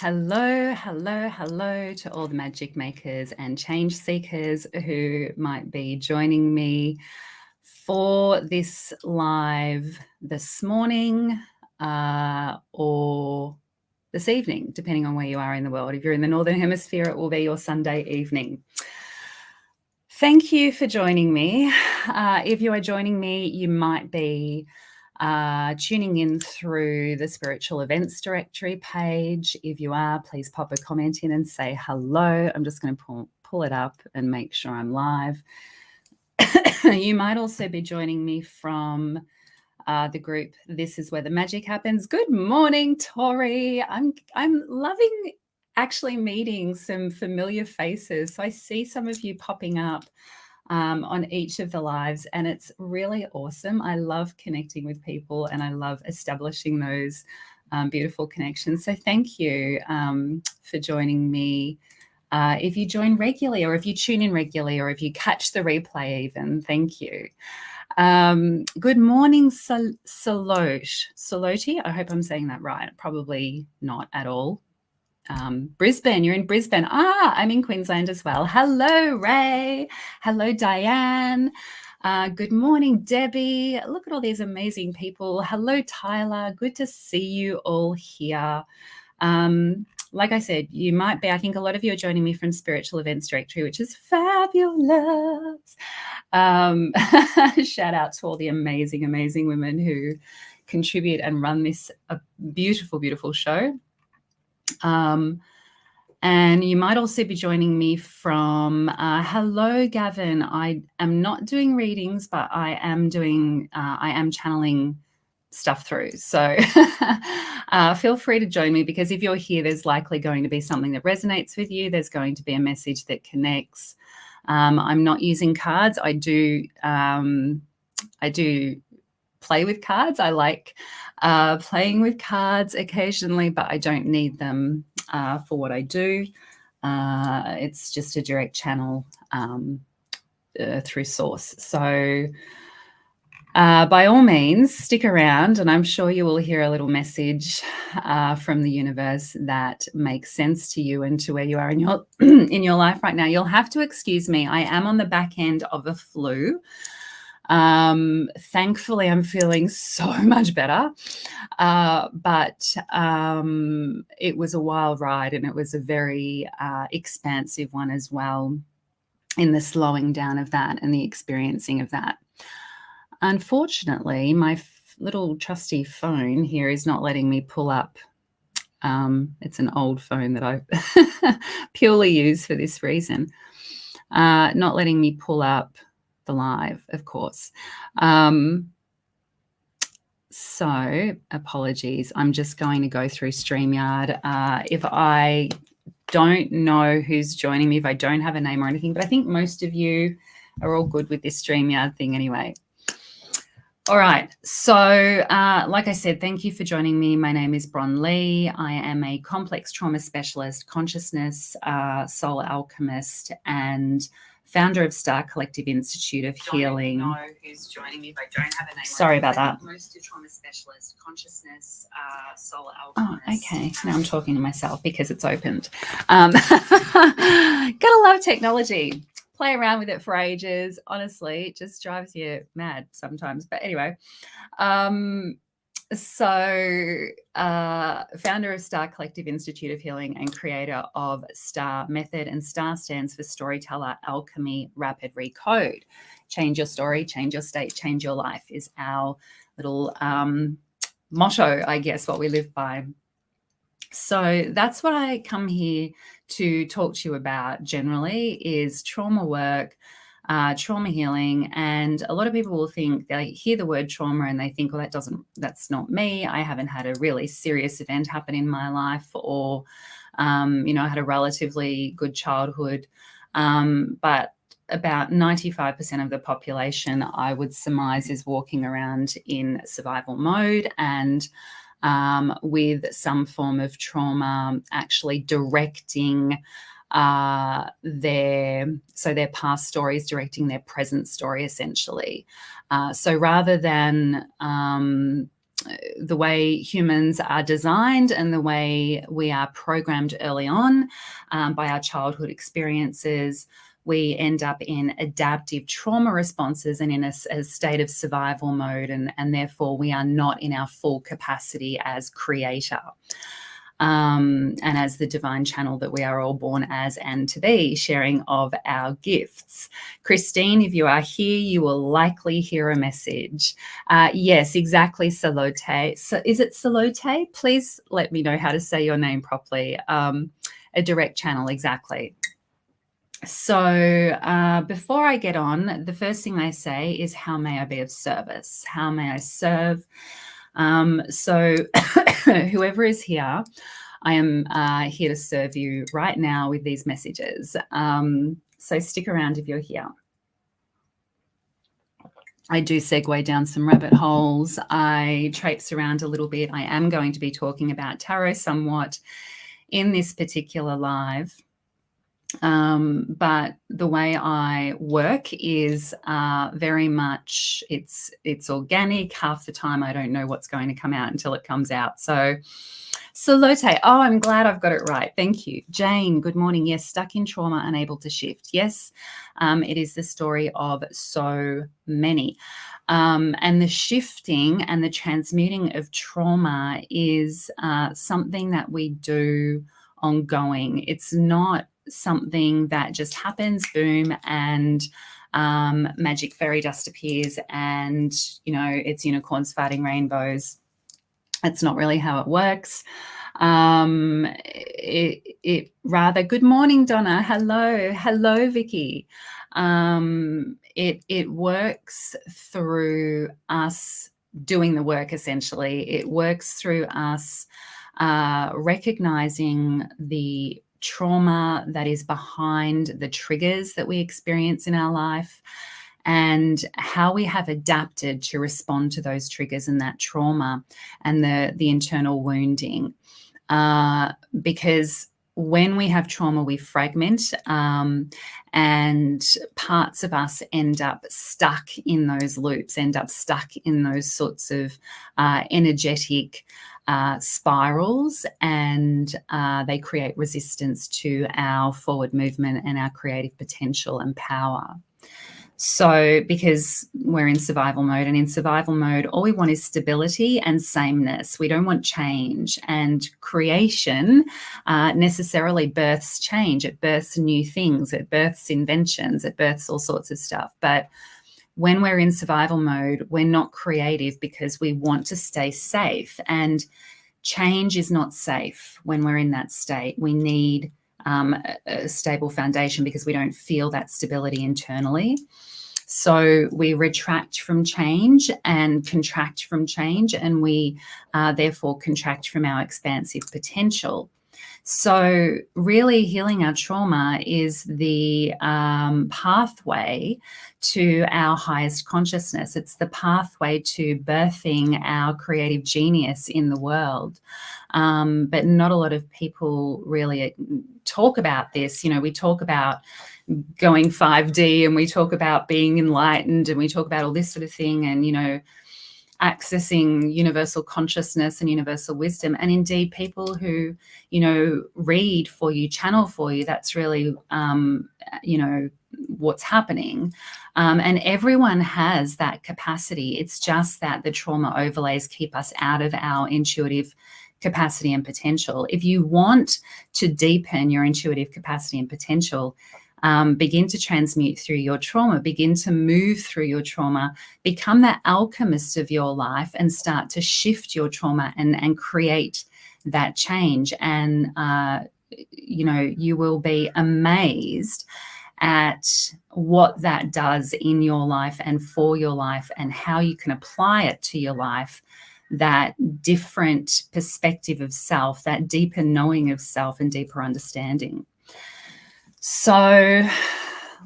Hello, hello, hello to all the magic makers and change seekers who might be joining me for this live this morning or this evening, depending on where you are in the world. If you're in the Northern Hemisphere, it will be your Sunday evening. Thank you for joining me. If you are joining me, you might be tuning in through the spiritual events directory page. If you are, please pop a comment in and say hello. I'm just going to pull it up and make sure I'm live. You might also be joining me from the group This Is Where the Magic Happens. Good morning, Tori. I'm loving actually meeting some familiar faces. So I see some of you popping up on each of the lives, and it's really awesome. I love connecting with people and I love establishing those beautiful connections. So thank you for joining me. If you join regularly, or if you tune in regularly, or if you catch the replay even, thank you. Good morning, Soloti. I hope I'm saying that right. Probably not at all. Brisbane, you're in Brisbane. I'm in Queensland as well. Hello, Ray. Hello, Diane. Good morning, Debbie. Look at all these amazing people. Hello, Tyler. Good to see you all here. Like I said, you might be, I think a lot of you are joining me from Spiritual Events Directory, which is fabulous. Shout out to all the amazing, amazing women who contribute and run this beautiful, beautiful show. And you might also be joining me from, hello, Gavin. I am not doing readings, but I am channeling stuff through. So feel free to join me, because if you're here, there's likely going to be something that resonates with you. There's going to be a message that connects. I'm not using cards. I do play with cards. I like playing with cards occasionally, but I don't need them for what I do. It's just a direct channel through source. So by all means, stick around, and I'm sure you will hear a little message from the universe that makes sense to you and to where you are in your in your life right now. You'll have to excuse me. I am on the back end of a flu. Thankfully, I'm feeling so much better, but it was a wild ride, and it was a very expansive one as well, in the slowing down of that and the experiencing of that. Unfortunately, my little trusty phone here is not letting me pull up. It's an old phone that I purely use for this reason. Not letting me pull up the live, of course. So apologies. I'm just going to go through StreamYard. If I don't know who's joining me, if I don't have a name or anything, but I think most of you are all good with this StreamYard thing anyway. All right. So like I said, thank you for joining me. My name is Bron Lee. I am a complex trauma specialist, consciousness, soul alchemist, and founder of Star Collective Institute of Healing. I don't know who's joining me, if I don't have a name. Sorry about that. Most of trauma specialist, consciousness, soul alchemist. Oh, okay. Now I'm talking to myself because it's opened. Gotta love technology. Play around with it for ages. Honestly, it just drives you mad sometimes. But anyway, founder of Star Collective Institute of Healing and creator of Star Method. And Star stands for Storyteller, Alchemy, Rapid Recode. Change your story, change your state, change your life is our little motto, I guess, what we live by. So that's what I come here to talk to you about generally, is trauma work, trauma healing. And a lot of people will think, they hear the word trauma and they think, well, that's not me. I haven't had a really serious event happen in my life, or, I had a relatively good childhood. But about 95% of the population, I would surmise, is walking around in survival mode and with some form of trauma actually directing their past stories, directing their present story, essentially. So rather than the way humans are designed and the way we are programmed early on by our childhood experiences, we end up in adaptive trauma responses and in a state of survival mode, and therefore we are not in our full capacity as creator. And as the divine channel that we are all born as and to be, sharing of our gifts. Christine, if you are here, you will likely hear a message. Yes, exactly, Salote. So is it Salote? Please let me know how to say your name properly. A direct channel, exactly. So before I get on, the first thing I say is, how may I be of service? How may I serve? So whoever is here, I am here to serve you right now with these messages. So stick around if you're here. I do segue down some rabbit holes. I traipse around a little bit. I am going to be talking about tarot somewhat in this particular live. But the way I work is very much, it's organic. Half the time I don't know what's going to come out until it comes out. So Salote, oh, I'm glad I've got it right. Thank you. Jane, good morning. Yes, stuck in trauma, unable to shift. Yes, it is the story of so many. And the shifting and the transmuting of trauma is something that we do ongoing. It's not something that just happens, boom, and magic fairy dust appears and, you know, it's unicorns fighting rainbows. That's not really how it works. It rather, good morning, Donna. Hello, Vicky. It works through us doing the work, essentially. It works through us recognizing the trauma that is behind the triggers that we experience in our life and how we have adapted to respond to those triggers and that trauma and the internal wounding. Because when we have trauma, we fragment, and parts of us end up stuck in those loops, end up stuck in those sorts of energetic spirals, and they create resistance to our forward movement and our creative potential and power. So because we're in survival mode, and in survival mode, all we want is stability and sameness. We don't want change. And creation necessarily births change. It births new things. It births inventions. It births all sorts of stuff. But when we're in survival mode, we're not creative because we want to stay safe. And change is not safe when we're in that state. We need a stable foundation because we don't feel that stability internally. So we retract from change and contract from change, and we therefore contract from our expansive potential. So really healing our trauma is the pathway to our highest consciousness. It's the pathway to birthing our creative genius in the world. But not a lot of people really talk about this. You know, we talk about going 5D and we talk about being enlightened and we talk about all this sort of thing and, you know, accessing universal consciousness and universal wisdom. And indeed, people who, you know, read for you, channel for you, that's really, you know, what's happening. And everyone has that capacity. It's just that the trauma overlays keep us out of our intuitive capacity and potential. If you want to deepen your intuitive capacity and potential, begin to transmute through your trauma, begin to move through your trauma, become the alchemist of your life and start to shift your trauma and create that change. And, you know, you will be amazed at what that does in your life and for your life and how you can apply it to your life, that different perspective of self, that deeper knowing of self and deeper understanding. So,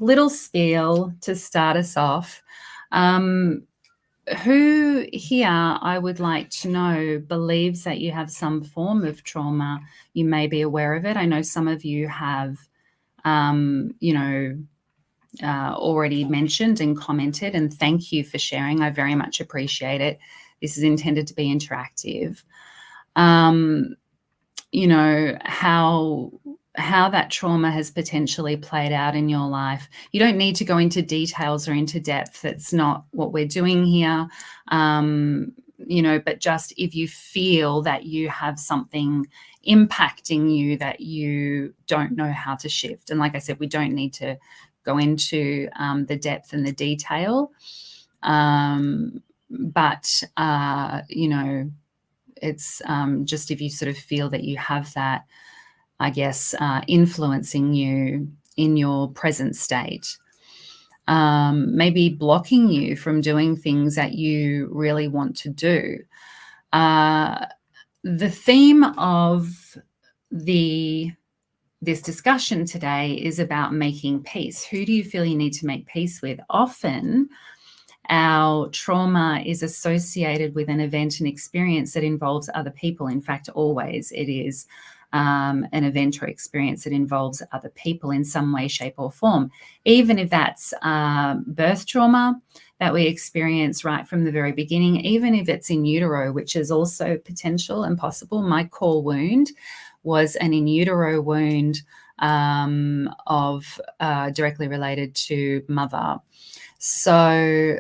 little spiel to start us off. Who here, I would like to know, believes that you have some form of trauma? You may be aware of it. I know some of you have, you know, already mentioned and commented, and thank you for sharing. I very much appreciate it. This is intended to be interactive. You know, how that trauma has potentially played out in your life. You don't need to go into details or into depth. That's not what we're doing here. You know, but just if you feel that you have something impacting you that you don't know how to shift. And like I said, we don't need to go into the depth and the detail. But, you know, it's just if you sort of feel that you have that, I guess, influencing you in your present state, maybe blocking you from doing things that you really want to do. The theme of this discussion today is about making peace. Who do you feel you need to make peace with? Often, our trauma is associated with an event and experience that involves other people. In fact, always it is an event or experience that involves other people in some way, shape, or form. Even if that's birth trauma that we experience right from the very beginning, even if it's in utero, which is also potential and possible. My core wound was an in utero wound of directly related to mother. So,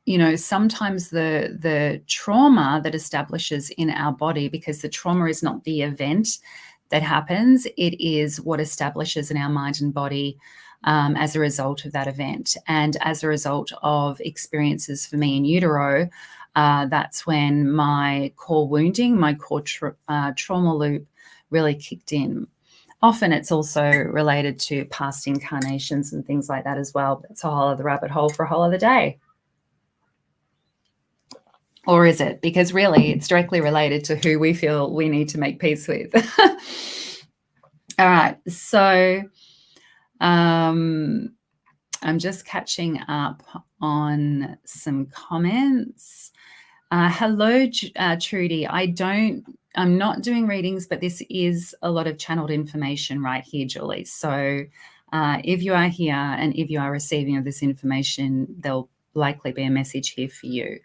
you know, sometimes the trauma that establishes in our body, because the trauma is not the event that happens, it is what establishes in our mind and body as a result of that event. And as a result of experiences for me in utero, that's when my core wounding, my core trauma loop really kicked in. Often it's also related to past incarnations and things like that as well. It's a whole other rabbit hole for a whole other day. Or is it? Because really it's directly related to who we feel we need to make peace with. All right. So I'm just catching up on some comments. Hello, Trudy. I'm not doing readings, but this is a lot of channeled information right here, Julie. So if you are here and if you are receiving of this information, there'll likely be a message here for you.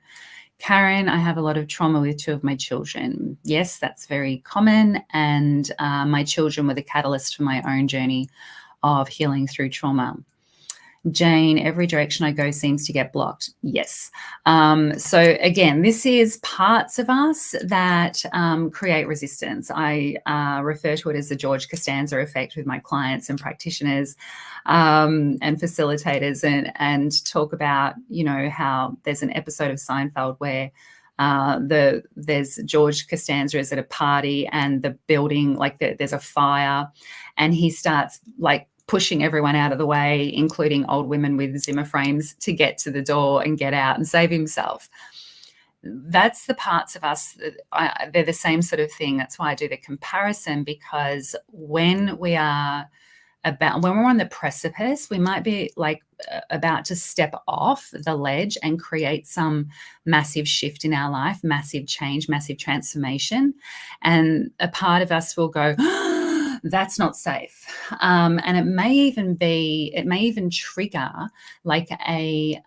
Karen, I have a lot of trauma with 2 of my children. Yes, that's very common. And my children were the catalyst for my own journey of healing through trauma. Jane, every direction I go seems to get blocked. Yes. So again, this is parts of us that create resistance. I refer to it as the George Costanza effect with my clients and practitioners and facilitators, and talk about, you know, how there's an episode of Seinfeld where there's George Costanza is at a party and the building, like there's a fire, and he starts like pushing everyone out of the way, including old women with Zimmer frames, to get to the door and get out and save himself. That's the parts of us, they're the same sort of thing. That's why I do the comparison, because when we're on the precipice, we might be like about to step off the ledge and create some massive shift in our life, massive change, massive transformation. And a part of us will go, that's not safe. And it may even trigger like a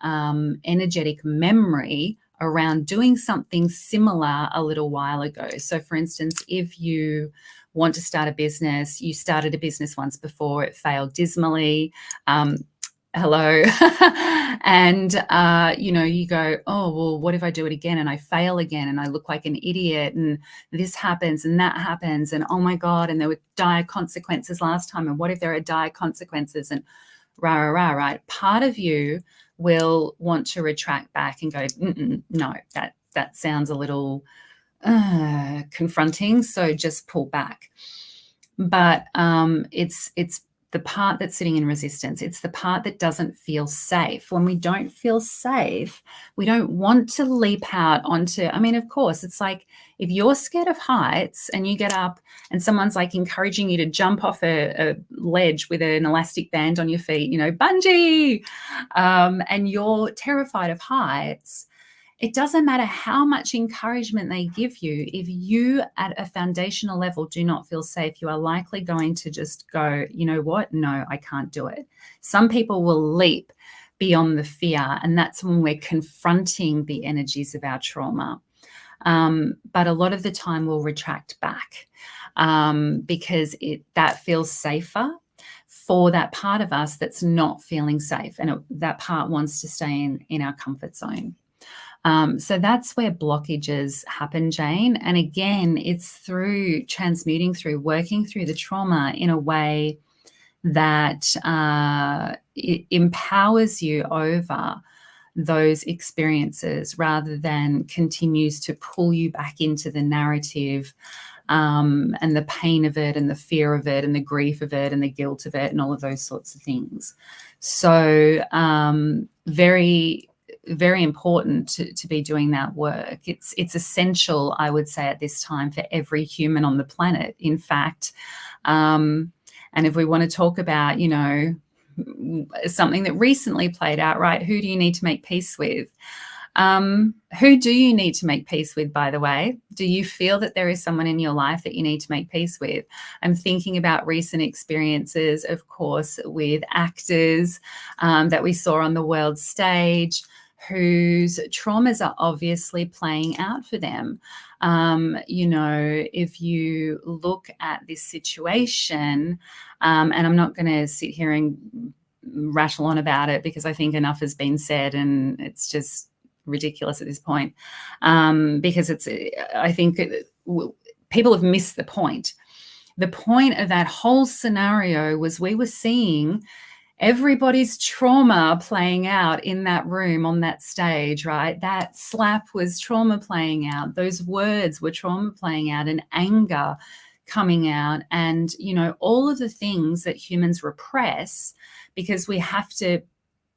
energetic memory around doing something similar a little while ago. So for instance, if you want to start a business, you started a business once before, it failed dismally. Hello. And, you know, you go, oh, well, what if I do it again and I fail again and I look like an idiot and this happens and that happens and, oh my God, and there were dire consequences last time. And what if there are dire consequences and right? Part of you will want to retract back and go, no, that sounds a little confronting. So just pull back. But it's the part that's sitting in resistance. It's the part that doesn't feel safe. When we don't feel safe, we don't want to leap out onto, I mean, of course, it's like if you're scared of heights and you get up and someone's like encouraging you to jump off a ledge with an elastic band on your feet, you know, bungee, and you're terrified of heights, it doesn't matter how much encouragement they give you. If you at a foundational level do not feel safe, you are likely going to just go, you know what? No, I can't do it. Some people will leap, beyond the fear, and that's when we're confronting the energies of our trauma. But a lot of the time we'll retract back because that feels safer for that part of us that's not feeling safe, and that part wants to stay in our comfort zone. So that's where blockages happen, Jane. And again, it's through transmuting, through working through the trauma in a way that it empowers you over those experiences rather than continues to pull you back into the narrative and the pain of it and the fear of it and the grief of it and the guilt of it and all of those sorts of things. So very, very important to be doing that work. It's essential, I would say, at this time for every human on the planet, in fact. And if we want to talk about, you know, something that recently played out, right? Who do you need to make peace with? Who do you need to make peace with, by the way? Do you feel that there is someone in your life that you need to make peace with? I'm thinking about recent experiences, of course, with actors that we saw on the world stage whose traumas are obviously playing out for them. You know, if you look at this situation, and I'm not going to sit here and rattle on about it because I think enough has been said and it's just ridiculous at this point, because I think people have missed the point. The point of that whole scenario was we were seeing everybody's trauma playing out in that room on that stage, right? That slap was trauma playing out. Those words were trauma playing out, and anger coming out, and, you know, all of the things that humans repress because we have to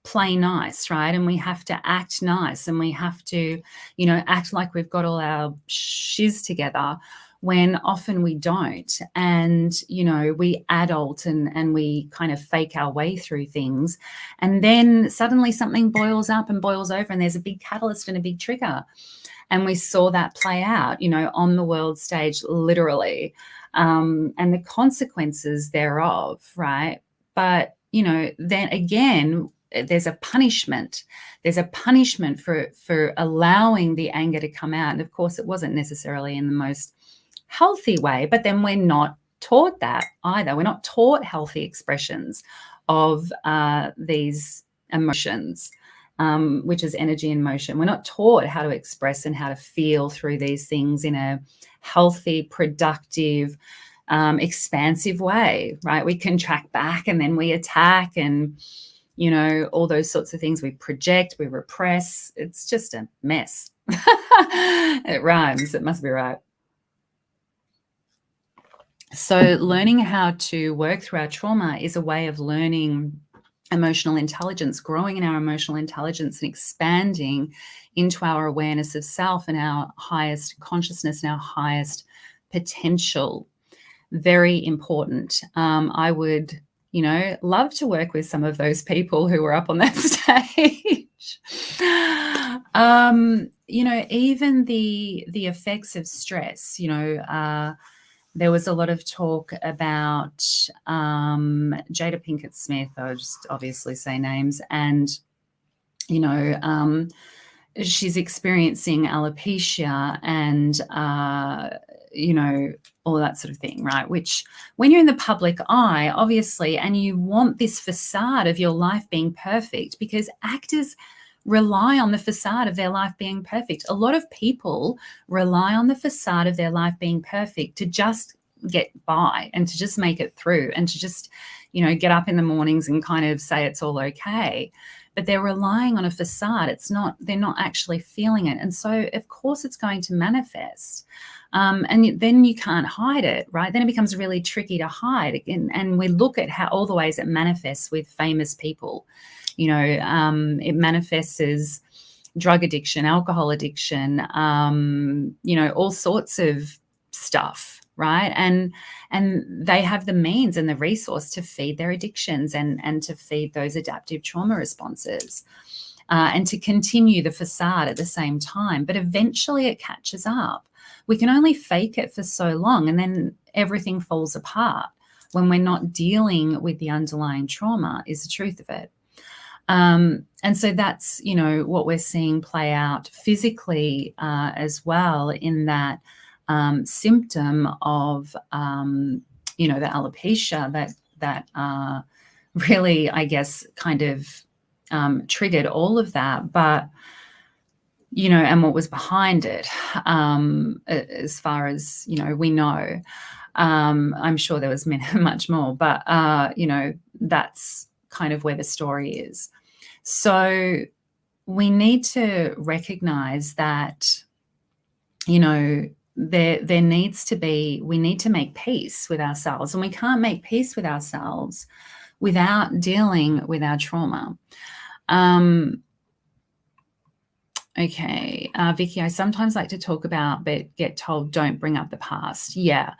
play nice, right? And we have to act nice, and we have to, you know, act like we've got all our shiz together, when often we don't. And, you know, we adult and we kind of fake our way through things. And then suddenly something boils up and boils over, and there's a big catalyst and a big trigger. And we saw that play out, you know, on the world stage, literally, and the consequences thereof, right? But, you know, then again, there's a punishment. There's a punishment for allowing the anger to come out. And of course, it wasn't necessarily in the most healthy way, but then we're not taught that either. We're not taught healthy expressions of these emotions, which is energy in motion. We're not taught how to express and how to feel through these things in a healthy, productive, expansive way, right? We contract back and then we attack, and, you know, all those sorts of things. We project, we repress. It's just a mess. It rhymes. It must be right. So learning how to work through our trauma is a way of learning emotional intelligence, growing in our emotional intelligence and expanding into our awareness of self and our highest consciousness and our highest potential. Very important. I would, you know, love to work with some of those people who were up on that stage. You know, even the effects of stress, you know, there was a lot of talk about Jada Pinkett Smith. I'll just obviously say names. And, you know, she's experiencing alopecia and, you know, all that sort of thing, right? Which when you're in the public eye, obviously, and you want this facade of your life being perfect, because actors rely on the facade of their life being perfect. A lot of people rely on the facade of their life being perfect to just get by and to just make it through and to just, you know, get up in the mornings and kind of say it's all okay. But they're relying on a facade. They're not actually feeling it. And so, of course, it's going to manifest. And then you can't hide it, right? Then it becomes really tricky to hide. And we look at how all the ways it manifests with famous people. You know, it manifests as drug addiction, alcohol addiction, you know, all sorts of stuff, right? And they have the means and the resource to feed their addictions and to feed those adaptive trauma responses and to continue the facade at the same time. But eventually it catches up. We can only fake it for so long, and then everything falls apart when we're not dealing with the underlying trauma, is the truth of it. And so that's, you know, what we're seeing play out physically as well, in that symptom of, you know, the alopecia that really, I guess, kind of triggered all of that. But, you know, and what was behind it, as far as, you know, we know. I'm sure there was much more, but, you know, that's kind of where the story is. So we need to recognize that, you know, there needs to be, we need to make peace with ourselves, and we can't make peace with ourselves without dealing with our trauma. Okay, Vicky, I sometimes like to talk about, but get told don't bring up the past. Yeah,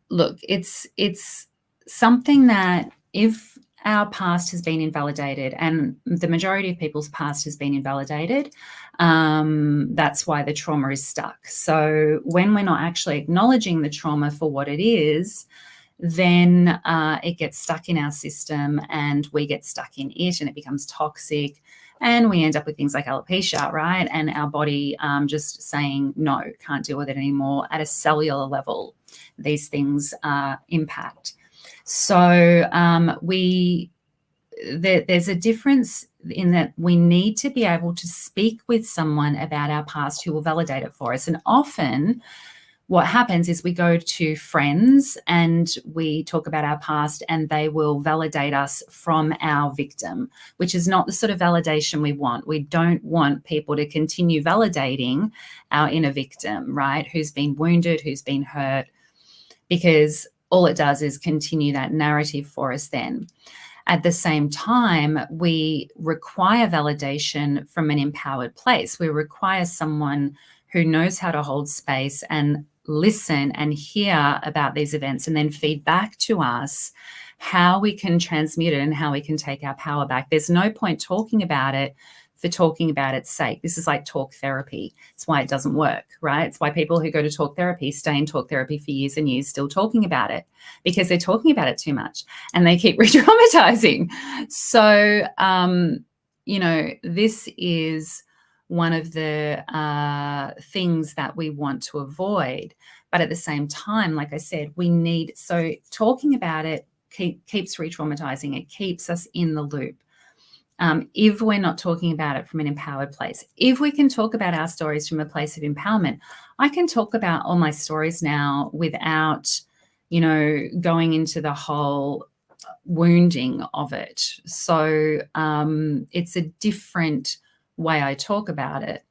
look, it's something that if our past has been invalidated, and the majority of people's past has been invalidated, that's why the trauma is stuck. So when we're not actually acknowledging the trauma for what it is, then it gets stuck in our system, and we get stuck in it, and it becomes toxic, and we end up with things like alopecia, right? And our body just saying, no, can't deal with it anymore. At a cellular level, these things impact. So there's a difference in that we need to be able to speak with someone about our past who will validate it for us. And often what happens is we go to friends and we talk about our past, and they will validate us from our victim, which is not the sort of validation we want. We don't want people to continue validating our inner victim, right? Who's been wounded, who's been hurt, because all it does is continue that narrative for us then. At the same time, we require validation from an empowered place. We require someone who knows how to hold space and listen and hear about these events, and then feed back to us how we can transmute it and how we can take our power back. There's no point talking about it for talking about its sake. This is like talk therapy. It's why it doesn't work, right? It's why people who go to talk therapy stay in talk therapy for years and years still talking about it, because they're talking about it too much and they keep re-traumatizing. So, you know, this is one of the things that we want to avoid. But at the same time, like I said, we need, so talking about it keeps re-traumatizing. It keeps us in the loop. If we're not talking about it from an empowered place, if we can talk about our stories from a place of empowerment, I can talk about all my stories now without, you know, going into the whole wounding of it. So it's a different way I talk about it.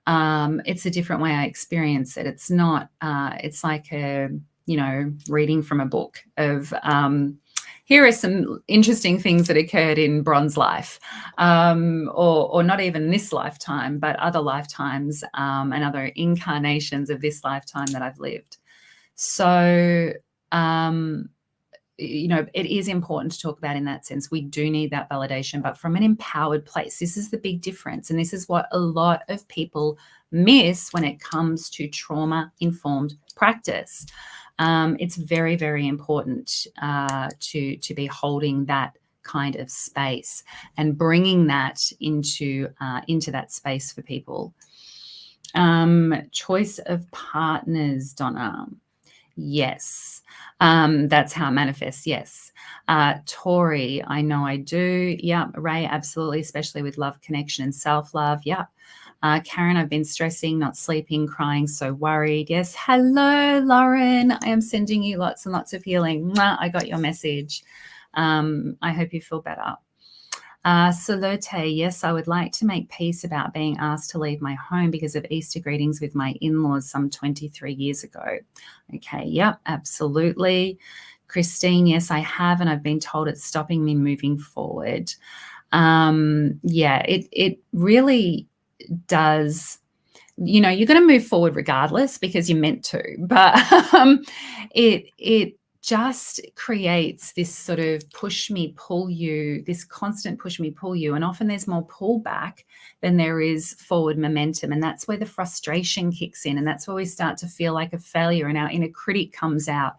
It's a different way I experience it. It's not, it's like a, you know, reading from a book of, here are some interesting things that occurred in Bron's life, or not even this lifetime, but other lifetimes and other incarnations of this lifetime that I've lived. So, you know, it is important to talk about in that sense. We do need that validation, but from an empowered place. This is the big difference. And this is what a lot of people miss when it comes to trauma-informed practice. It's very, very important to be holding that kind of space and bringing that into that space for people. Choice of partners, Donna. Yes. That's how it manifests. Yes. Tori, I know I do. Yeah. Ray, absolutely. Especially with love, connection, and self-love. Yeah. Karen, I've been stressing, not sleeping, crying, so worried. Yes. Hello, Lauren. I am sending you lots and lots of healing. Mwah, I got your message. I hope you feel better. Salote, yes, I would like to make peace about being asked to leave my home because of Easter greetings with my in-laws some 23 years ago. Okay, yep, absolutely. Christine, yes, I have, and I've been told it's stopping me moving forward. Yeah, it really does. You know, you're going to move forward regardless because you're meant to, but it just creates this sort of push me, pull you, this constant push me, pull you. And often there's more pullback than there is forward momentum. And that's where the frustration kicks in. And that's where we start to feel like a failure and our inner critic comes out.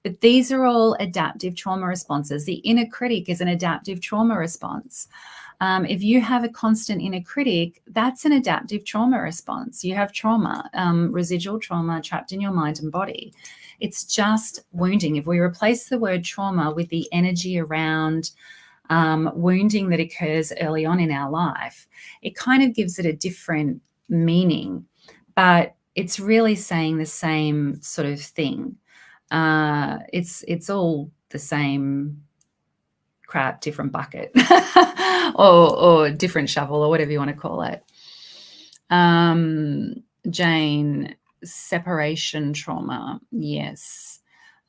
But these are all adaptive trauma responses. The inner critic is an adaptive trauma response. If you have a constant inner critic, that's an adaptive trauma response. You have trauma, residual trauma trapped in your mind and body. It's just wounding. If we replace the word trauma with the energy around wounding that occurs early on in our life, it kind of gives it a different meaning, but it's really saying the same sort of thing. It's all the same crap, different bucket, or different shovel, or whatever you want to call it. Jane, separation trauma. Yes.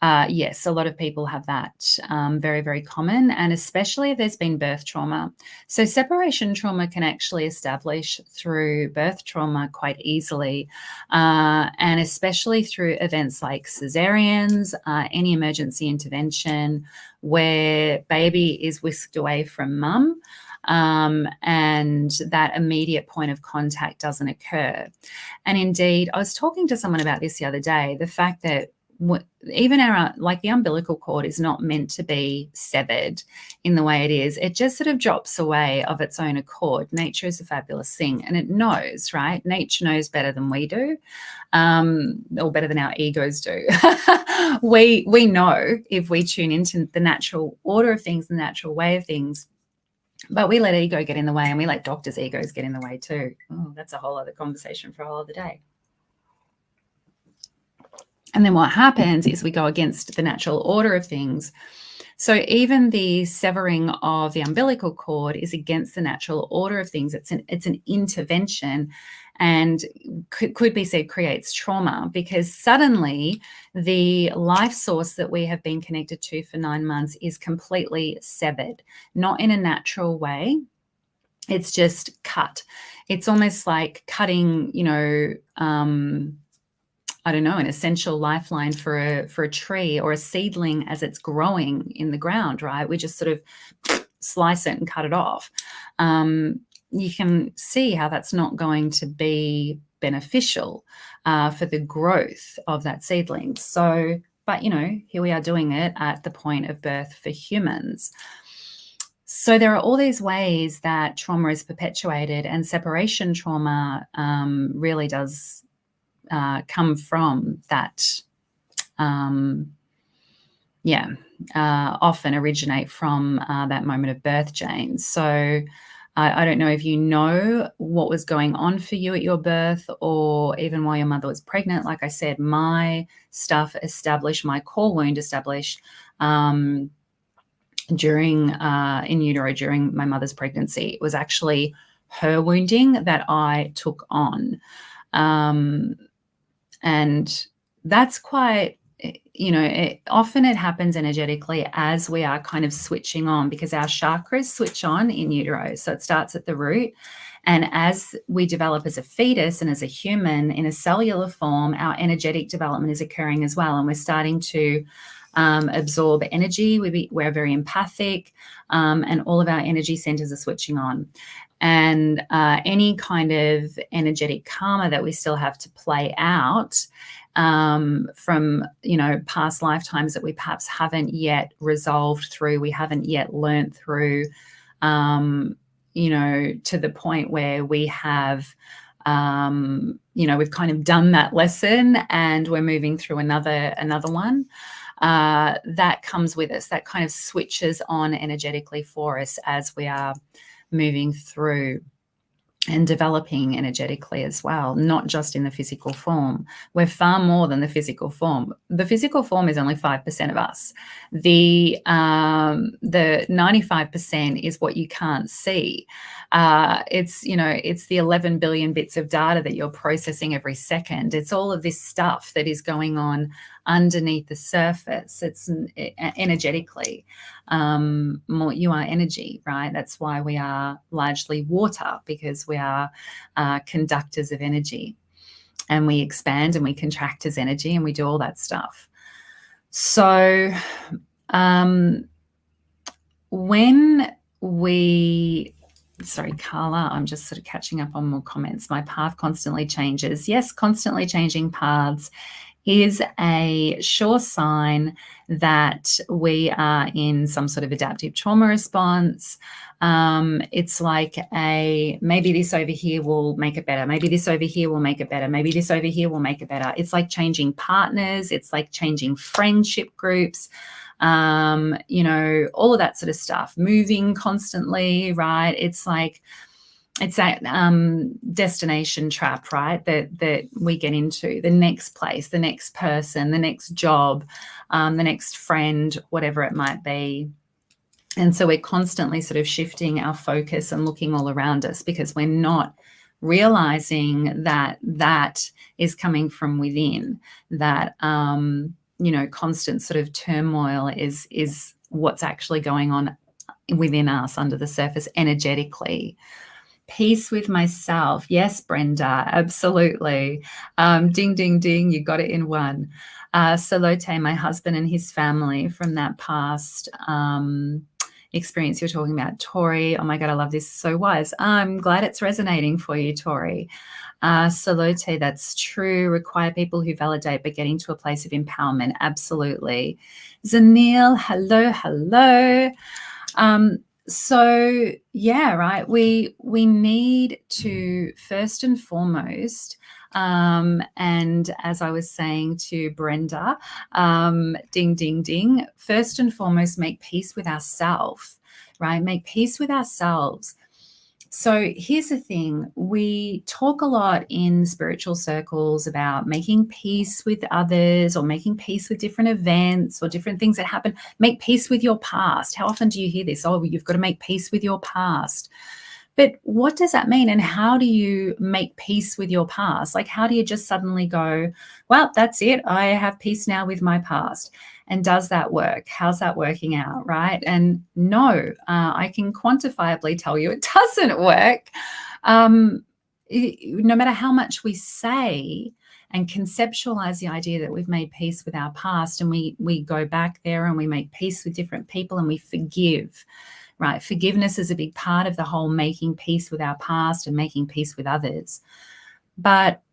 Yes, a lot of people have that. Very, very common, and especially if there's been birth trauma. So separation trauma can actually establish through birth trauma quite easily, and especially through events like cesareans, any emergency intervention where baby is whisked away from mum, and that immediate point of contact doesn't occur. And indeed, I was talking to someone about this the other day, the fact that even our, like, the umbilical cord is not meant to be severed in the way it is. It just sort of drops away of its own accord. Nature is a fabulous thing, and it knows, right? Nature knows better than we do, or better than our egos do. We know if we tune into the natural order of things, the natural way of things, but we let ego get in the way, and we let doctors' egos get in the way too. Oh, that's a whole other conversation for a whole other day. And then what happens is we go against the natural order of things. So even the severing of the umbilical cord is against the natural order of things. It's an intervention, and could be said creates trauma, because suddenly the life source that we have been connected to for 9 months is completely severed, not in a natural way. It's just cut. It's almost like cutting, I don't know, an essential lifeline for a tree or a seedling as it's growing in the ground, right? We just sort of slice it and cut it off. You can see how that's not going to be beneficial for the growth of that seedling. So, but, here we are doing it at the point of birth for humans. So there are all these ways that trauma is perpetuated, and separation trauma really does come from that, often originate from that moment of birth, Jane. So I don't know if you know what was going on for you at your birth, or even while your mother was pregnant. Like I said, my stuff established, my core wound established during in utero during my mother's pregnancy. It was actually her wounding that I took on. And that's quite, often it happens energetically as we are kind of switching on, because our chakras switch on in utero. So it starts at the root. And as we develop as a fetus and as a human in a cellular form, our energetic development is occurring as well. And we're starting to absorb energy. We're very empathic, and all of our energy centers are switching on. And any kind of energetic karma that we still have to play out from, past lifetimes that we perhaps haven't yet resolved through, we haven't yet learned through, to the point where we have, we've kind of done that lesson and we're moving through another one. That comes with us, that kind of switches on energetically for us as we are moving through and developing energetically as well, not just in the physical form. We're far more than the physical form. The physical form is only 5% of us. The 95% is what you can't see. It's the 11 billion bits of data that you're processing every second. It's all of this stuff that is going on underneath the surface. It's energetically. You are energy, right? That's why we are largely water, because we are conductors of energy, and we expand and we contract as energy, and we do all that stuff. So sorry, Carla, I'm just sort of catching up on more comments. My path constantly changes. Yes, constantly changing paths Here's a sure sign that we are in some sort of adaptive trauma response. It's like maybe this over here will make it better. Maybe this over here will make it better. Maybe this over here will make it better. It's like changing partners. It's like changing friendship groups. All of that sort of stuff, moving constantly, right? It's like, it's that destination trap, right? That we get into, the next place, the next person, the next job, the next friend, whatever it might be. And so we're constantly sort of shifting our focus and looking all around us because we're not realizing that that is coming from within, that, constant sort of turmoil is what's actually going on within us under the surface energetically. Peace with myself. Yes, Brenda, absolutely. Ding, ding, ding, you got it in one. Salote, my husband and his family from that past experience you're talking about. Tori, oh my God, I love this. So wise. I'm glad it's resonating for you, Tori. Salote, that's true. Require people who validate, but getting to a place of empowerment. Absolutely. Zanil, hello, hello. So yeah, right. We need to first and foremost, and as I was saying to Brenda, ding, ding, ding, first and foremost, make peace with ourselves, right? Make peace with ourselves. So here's the thing. We talk a lot in spiritual circles about making peace with others or making peace with different events or different things that happen. Make peace with your past. How often do you hear this? Oh, you've got to make peace with your past. But what does that mean? And how do you make peace with your past? Like, how do you just suddenly go, well, that's it. I have peace now with my past. And does that work? How's that working out, right? And no, I can quantifiably tell you it doesn't work. No matter how much we say and conceptualize the idea that we've made peace with our past, and we go back there and we make peace with different people and we forgive, right? Forgiveness is a big part of the whole making peace with our past and making peace with others. But,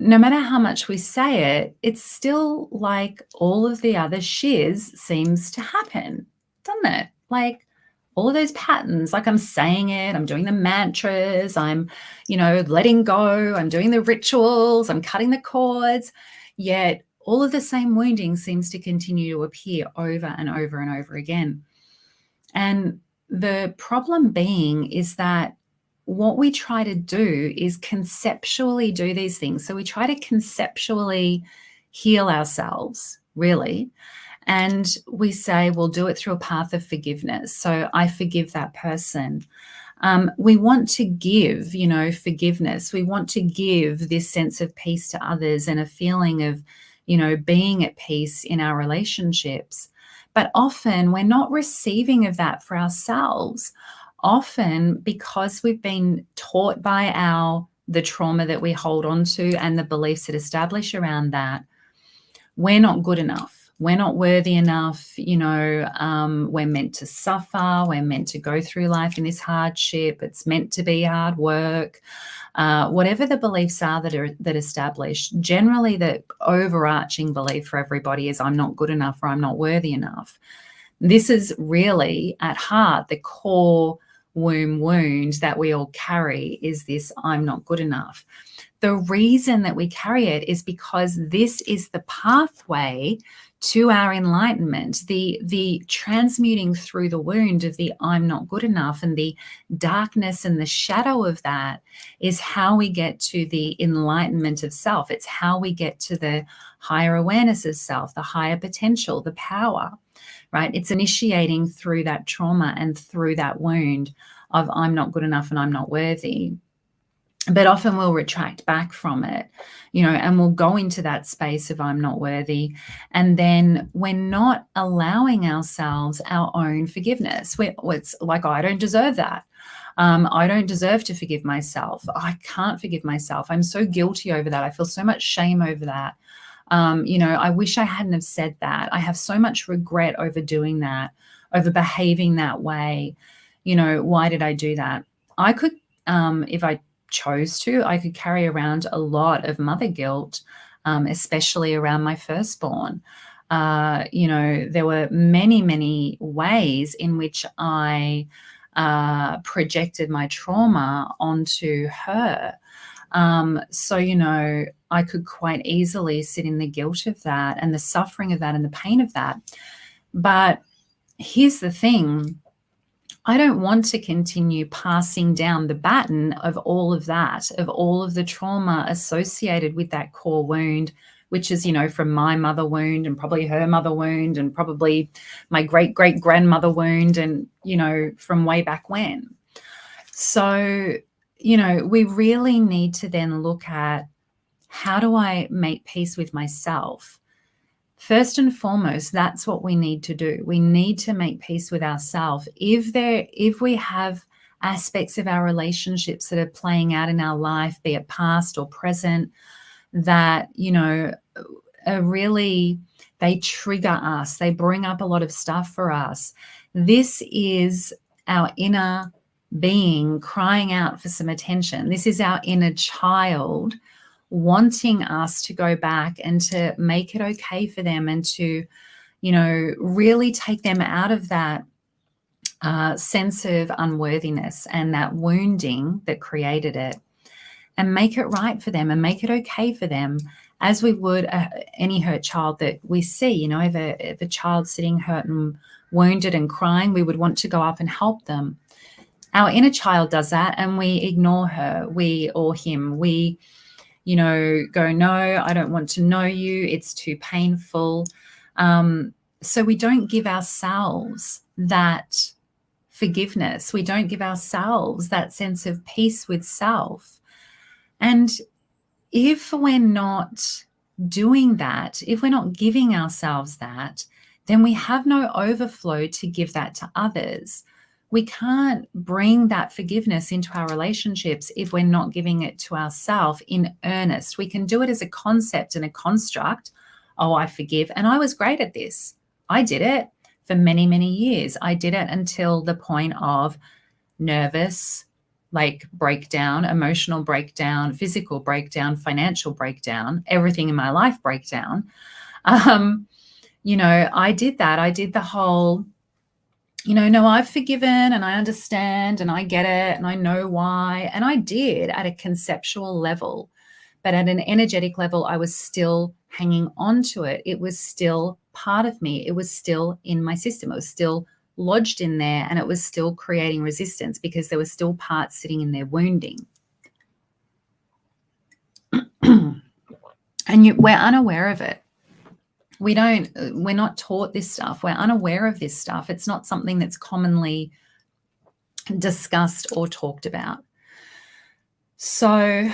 no matter how much we say it, it's still like all of the other shiz seems to happen, doesn't it? Like all of those patterns, like I'm saying it, I'm doing the mantras, I'm, letting go, I'm doing the rituals, I'm cutting the cords, yet all of the same wounding seems to continue to appear over and over and over again. And the problem being is that what we try to do is conceptually do these things. So we try to conceptually heal ourselves, really. And we say, we'll do it through a path of forgiveness. So I forgive that person. We want to give, forgiveness. We want to give this sense of peace to others and a feeling of, being at peace in our relationships. But often we're not receiving of that for ourselves. Often because we've been taught by the trauma that we hold on to and the beliefs that establish around that, we're not good enough. We're not worthy enough. We're meant to suffer. We're meant to go through life in this hardship. It's meant to be hard work. Whatever the beliefs are that establish, generally the overarching belief for everybody is I'm not good enough or I'm not worthy enough. This is really at heart the core womb wound that we all carry is this I'm not good enough. The reason that we carry it is because this is the pathway to our enlightenment, the transmuting through the wound of the I'm not good enough, and the darkness and the shadow of that is how we get to the enlightenment of self. It's how we get to the higher awareness of self, the higher potential, the power, right? It's initiating through that trauma and through that wound of I'm not good enough and I'm not worthy. But often we'll retract back from it, and we'll go into that space of I'm not worthy. And then we're not allowing ourselves our own forgiveness. It's like, I don't deserve that. I don't deserve to forgive myself. I can't forgive myself. I'm so guilty over that. I feel so much shame over that. I wish I hadn't have said that. I have so much regret over doing that, over behaving that way. Why did I do that? I could, if I chose to, I could carry around a lot of mother guilt especially around my firstborn. There were many, many ways in which I projected my trauma onto her. So, I could quite easily sit in the guilt of that and the suffering of that and the pain of that. But here's the thing. I don't want to continue passing down the baton of all of that, of all of the trauma associated with that core wound, which is, from my mother wound and probably her mother wound and probably my great-great-grandmother wound and, from way back when. So, we really need to then look at, how do I make peace with myself? First and foremost, that's what we need to do. We need to make peace with ourselves. If we have aspects of our relationships that are playing out in our life, be it past or present, that, are really, they trigger us. They bring up a lot of stuff for us. This is our inner being crying out for some attention. This is our inner child wanting us to go back and to make it okay for them and to, really take them out of that sense of unworthiness and that wounding that created it, and make it right for them and make it okay for them, as we would any hurt child that we see. If a child's sitting hurt and wounded and crying, we would want to go up and help them. Our inner child does that, and we ignore her, or him. We go, no, I don't want to know you. It's too painful. So we don't give ourselves that forgiveness. We don't give ourselves that sense of peace with self. And if we're not doing that, if we're not giving ourselves that, then we have no overflow to give that to others. We can't bring that forgiveness into our relationships if we're not giving it to ourselves in earnest. We can do it as a concept and a construct. Oh, I forgive. And I was great at this. I did it for many, many years. I did it until the point of nervous, breakdown, emotional breakdown, physical breakdown, financial breakdown, everything in my life breakdown. I did that. I did the whole, no, I've forgiven and I understand and I get it and I know why. And I did at a conceptual level, but at an energetic level, I was still hanging on to it. It was still part of me. It was still in my system. It was still lodged in there, and it was still creating resistance because there were still parts sitting in there wounding. And we're unaware of it. We're not taught this stuff. We're unaware of this stuff. It's not something that's commonly discussed or talked about. So,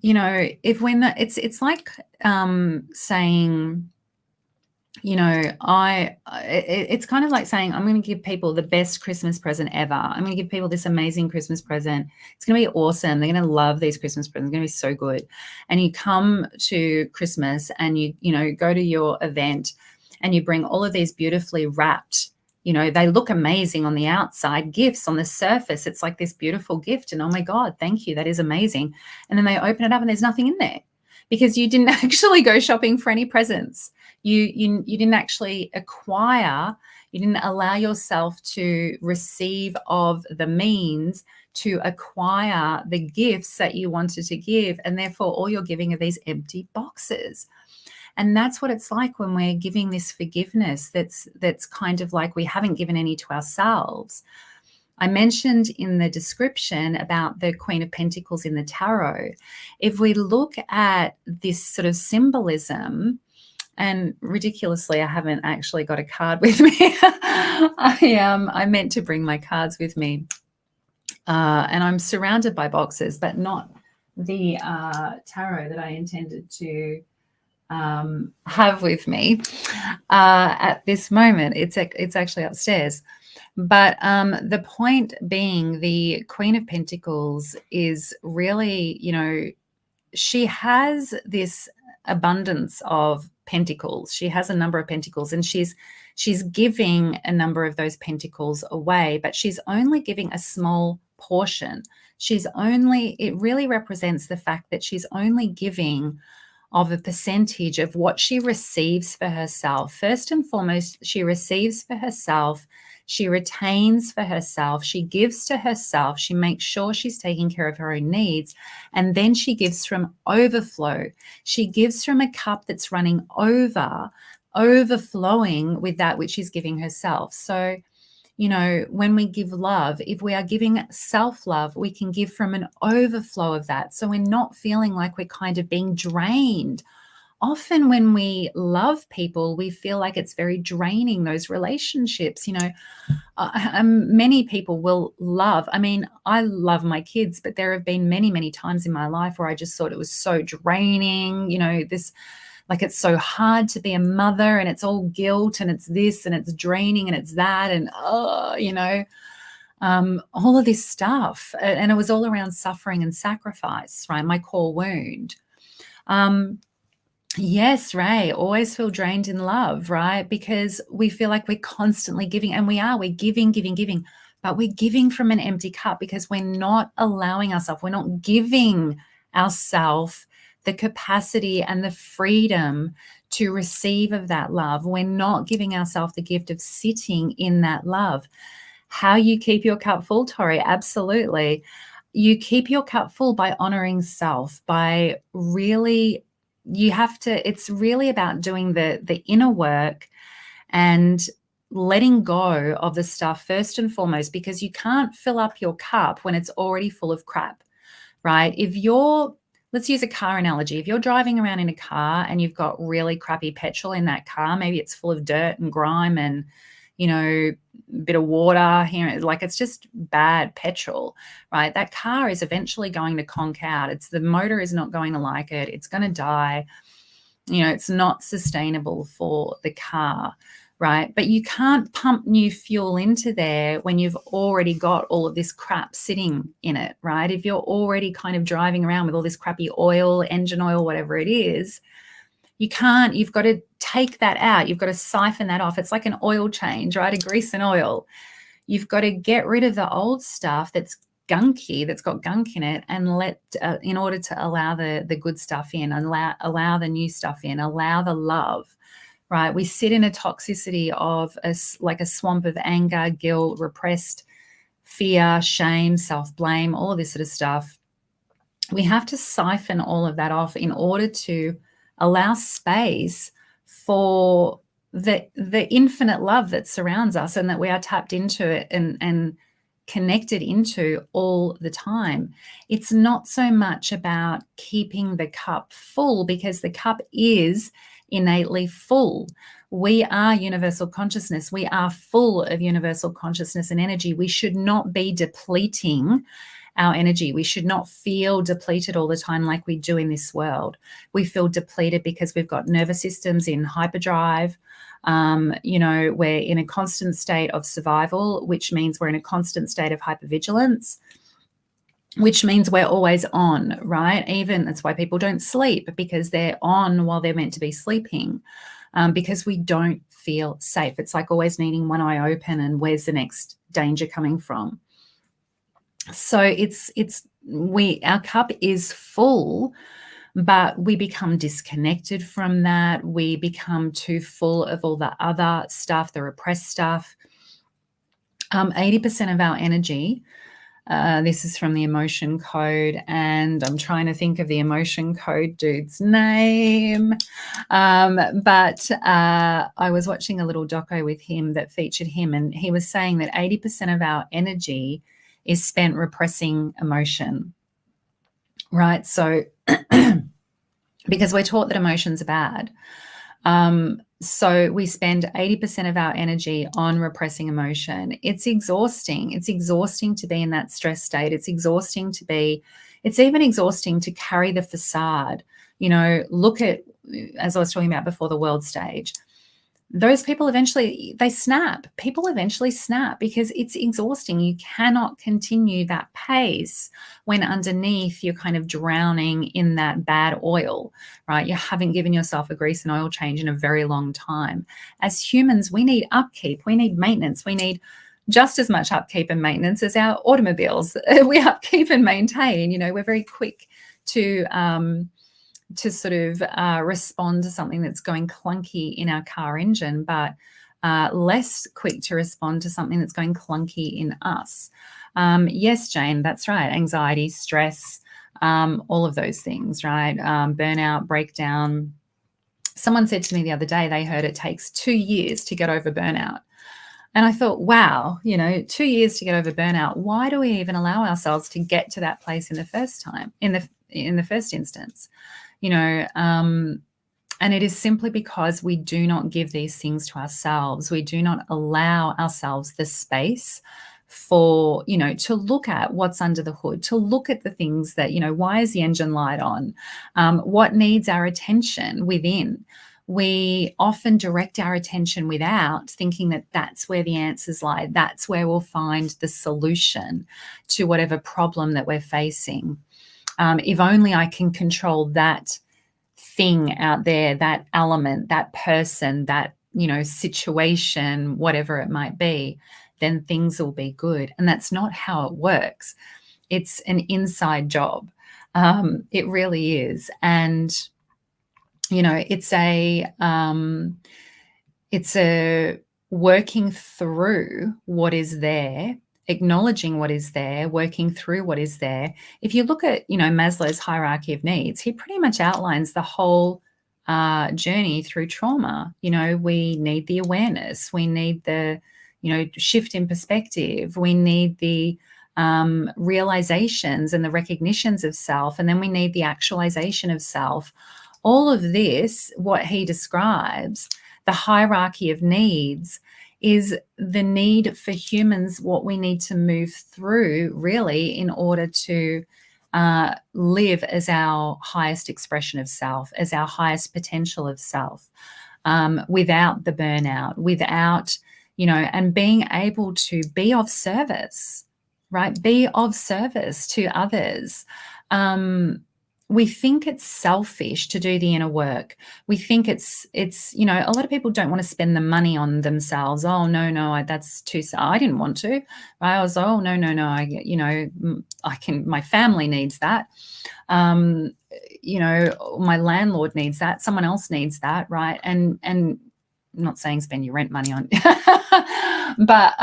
if we're not, it's like saying, it's kind of like saying, I'm going to give people the best Christmas present ever. I'm going to give people this amazing Christmas present. It's going to be awesome. They're going to love these Christmas presents. It's going to be so good. And you come to Christmas and you go to your event and you bring all of these beautifully wrapped, they look amazing on the outside, gifts on the surface. It's like this beautiful gift. And oh my God, thank you. That is amazing. And then they open it up and there's nothing in there because you didn't actually go shopping for any presents. You didn't actually acquire, you didn't allow yourself to receive of the means to acquire the gifts that you wanted to give. And therefore, all you're giving are these empty boxes. And that's what it's like when we're giving this forgiveness that's kind of like we haven't given any to ourselves. I mentioned in the description about the Queen of Pentacles in the tarot. If we look at this sort of symbolism, and ridiculously, I haven't actually got a card with me. I meant to bring my cards with me. And I'm surrounded by boxes, but not the tarot that I intended to have with me at this moment. It's actually upstairs. But the point being, the Queen of Pentacles is really, she has this abundance of pentacles. She has a number of pentacles, and she's giving a number of those pentacles away, but she's only giving a small portion. It really represents the fact that she's only giving of a percentage of what she receives for herself. First and foremost, she receives for herself. She retains for herself. She gives to herself. She makes sure she's taking care of her own needs. And then she gives from overflow. She gives from a cup that's running over, overflowing with that which she's giving herself. So, you know, when we give love, if we are giving self-love, we can give from an overflow of that. So we're not feeling like we're kind of being drained. Often when we love people, we feel like it's very draining, those relationships. You know, many people will love. I mean, I love my kids, but there have been many, many times in my life where I just thought it was so draining. You know, this, like, it's so hard to be a mother, and it's all guilt, and it's this, and it's draining, and it's that, and you know, all of this stuff. And it was all around suffering and sacrifice, right? My core wound. Yes, Ray, always feel drained in love, right? Because we feel like we're constantly giving, and we're giving, but we're giving from an empty cup because we're not allowing ourselves, we're not giving ourselves the capacity and the freedom to receive of that love. We're not giving ourselves the gift of sitting in that love. How you keep your cup full, Tori? Absolutely. You keep your cup full by honoring self, by really, you have to, it's really about doing the inner work and letting go of the stuff first and foremost, because you can't fill up your cup when it's already full of crap, right? If you're, let's use a car analogy. If you're driving around in a car and you've got really crappy petrol in that car, maybe it's full of dirt and grime and, you know, a bit of water here, like it's just bad petrol, right? That car is eventually going to conk out. It's, the motor is not going to like it. It's going to die. You know, it's not sustainable for the car, right? But you can't pump new fuel into there when you've already got all of this crap sitting in it, right? If you're already kind of driving around with all this crappy oil, engine oil, whatever it is, you can't, you've got to take that out. You've got to siphon that off. It's like an oil change, right? A grease and oil. You've got to get rid of the old stuff that's gunky, that's got gunk in it, and let, in order to allow the good stuff in, and allow the new stuff in, allow the love, right? We sit in a toxicity of like a swamp of anger, guilt, repressed fear, shame, self-blame, all of this sort of stuff. We have to siphon all of that off in order to allow space for the infinite love that surrounds us and that we are tapped into it and connected into all the time. It's not so much about keeping the cup full, because the cup is innately full. We are universal consciousness. We are full of universal consciousness and energy. We should not be depleting our energy. We should not feel depleted all the time like we do in this world. We feel depleted because we've got nervous systems in hyperdrive. You know, we're in a constant state of survival, which means we're in a constant state of hypervigilance, which means we're always on, right? Even that's why people don't sleep, because they're on while they're meant to be sleeping, because we don't feel safe. It's like always needing one eye open and where's the next danger coming from? So our cup is full, but we become disconnected from that. We become too full of all the other stuff, the repressed stuff. 80% of our energy, this is from the emotion code, and I'm trying to think of the emotion code dude's name. But I was watching a little doco with him that featured him, and he was saying that 80% of our energy is spent repressing emotion, right? So because we're taught that emotions are bad. So we spend 80% of our energy on repressing emotion. It's exhausting. It's exhausting to be in that stress state. It's exhausting to be, it's even exhausting to carry the facade. You know, look at, as I was talking about before, the world stage. Those people eventually, they snap. People eventually snap because it's exhausting. You cannot continue that pace when underneath you're kind of drowning in that bad oil, right? You haven't given yourself a grease and oil change in a very long time. As humans, we need upkeep. We need maintenance. We need just as much upkeep and maintenance as our automobiles. We upkeep and maintain. You know, we're very quick to to sort of respond to something that's going clunky in our car engine, but less quick to respond to something that's going clunky in us. Yes, Jane, that's right. Anxiety, stress, all of those things, right? Burnout, breakdown. Someone said to me the other day they heard it takes 2 years to get over burnout. And I thought, wow, 2 years to get over burnout. Why do we even allow ourselves to get to that place in the first time, in the first instance? And it is simply because we do not give these things to ourselves. We do not allow ourselves the space for, to look at what's under the hood, to look at the things that, why is the engine light on? What needs our attention within? We often direct our attention without, thinking that that's where the answers lie. That's where we'll find the solution to whatever problem that we're facing. If only I can control that thing out there, that element, that person, that, situation, whatever it might be, then things will be good. And that's not how it works. It's an inside job. It really is. And it's a working through what is there, acknowledging what is there, working through what is there. If you look at, Maslow's hierarchy of needs, he pretty much outlines the whole journey through trauma. We need the awareness, we need the, shift in perspective, we need the realizations and the recognitions of self, and then we need the actualization of self. All of this, what he describes, the hierarchy of needs, is the need for humans, what we need to move through really in order to live as our highest expression of self, as our highest potential of self, without the burnout, without, and being able to be of service, right? Be of service to others. We think it's selfish to do the inner work. We think it's a lot of people don't want to spend the money on themselves. Oh, no, that's too, I didn't want to. Right? I was, oh, no, I can, my family needs that. My landlord needs that. Someone else needs that, right? And I'm not saying spend your rent money on, but,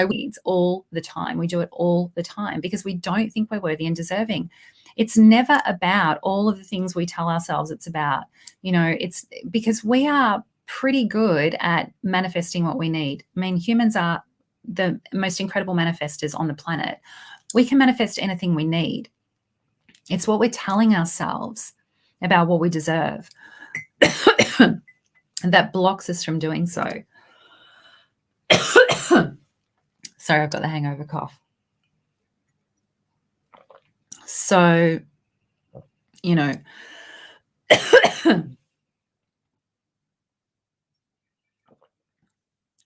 needs all the time. We do it all the time because we don't think we're worthy and deserving. It's never about all of the things we tell ourselves it's about. It's because we are pretty good at manifesting what we need. I mean, humans are the most incredible manifestors on the planet. We can manifest anything we need. It's what we're telling ourselves about what we deserve that blocks us from doing so. Sorry, I've got the hangover cough. So,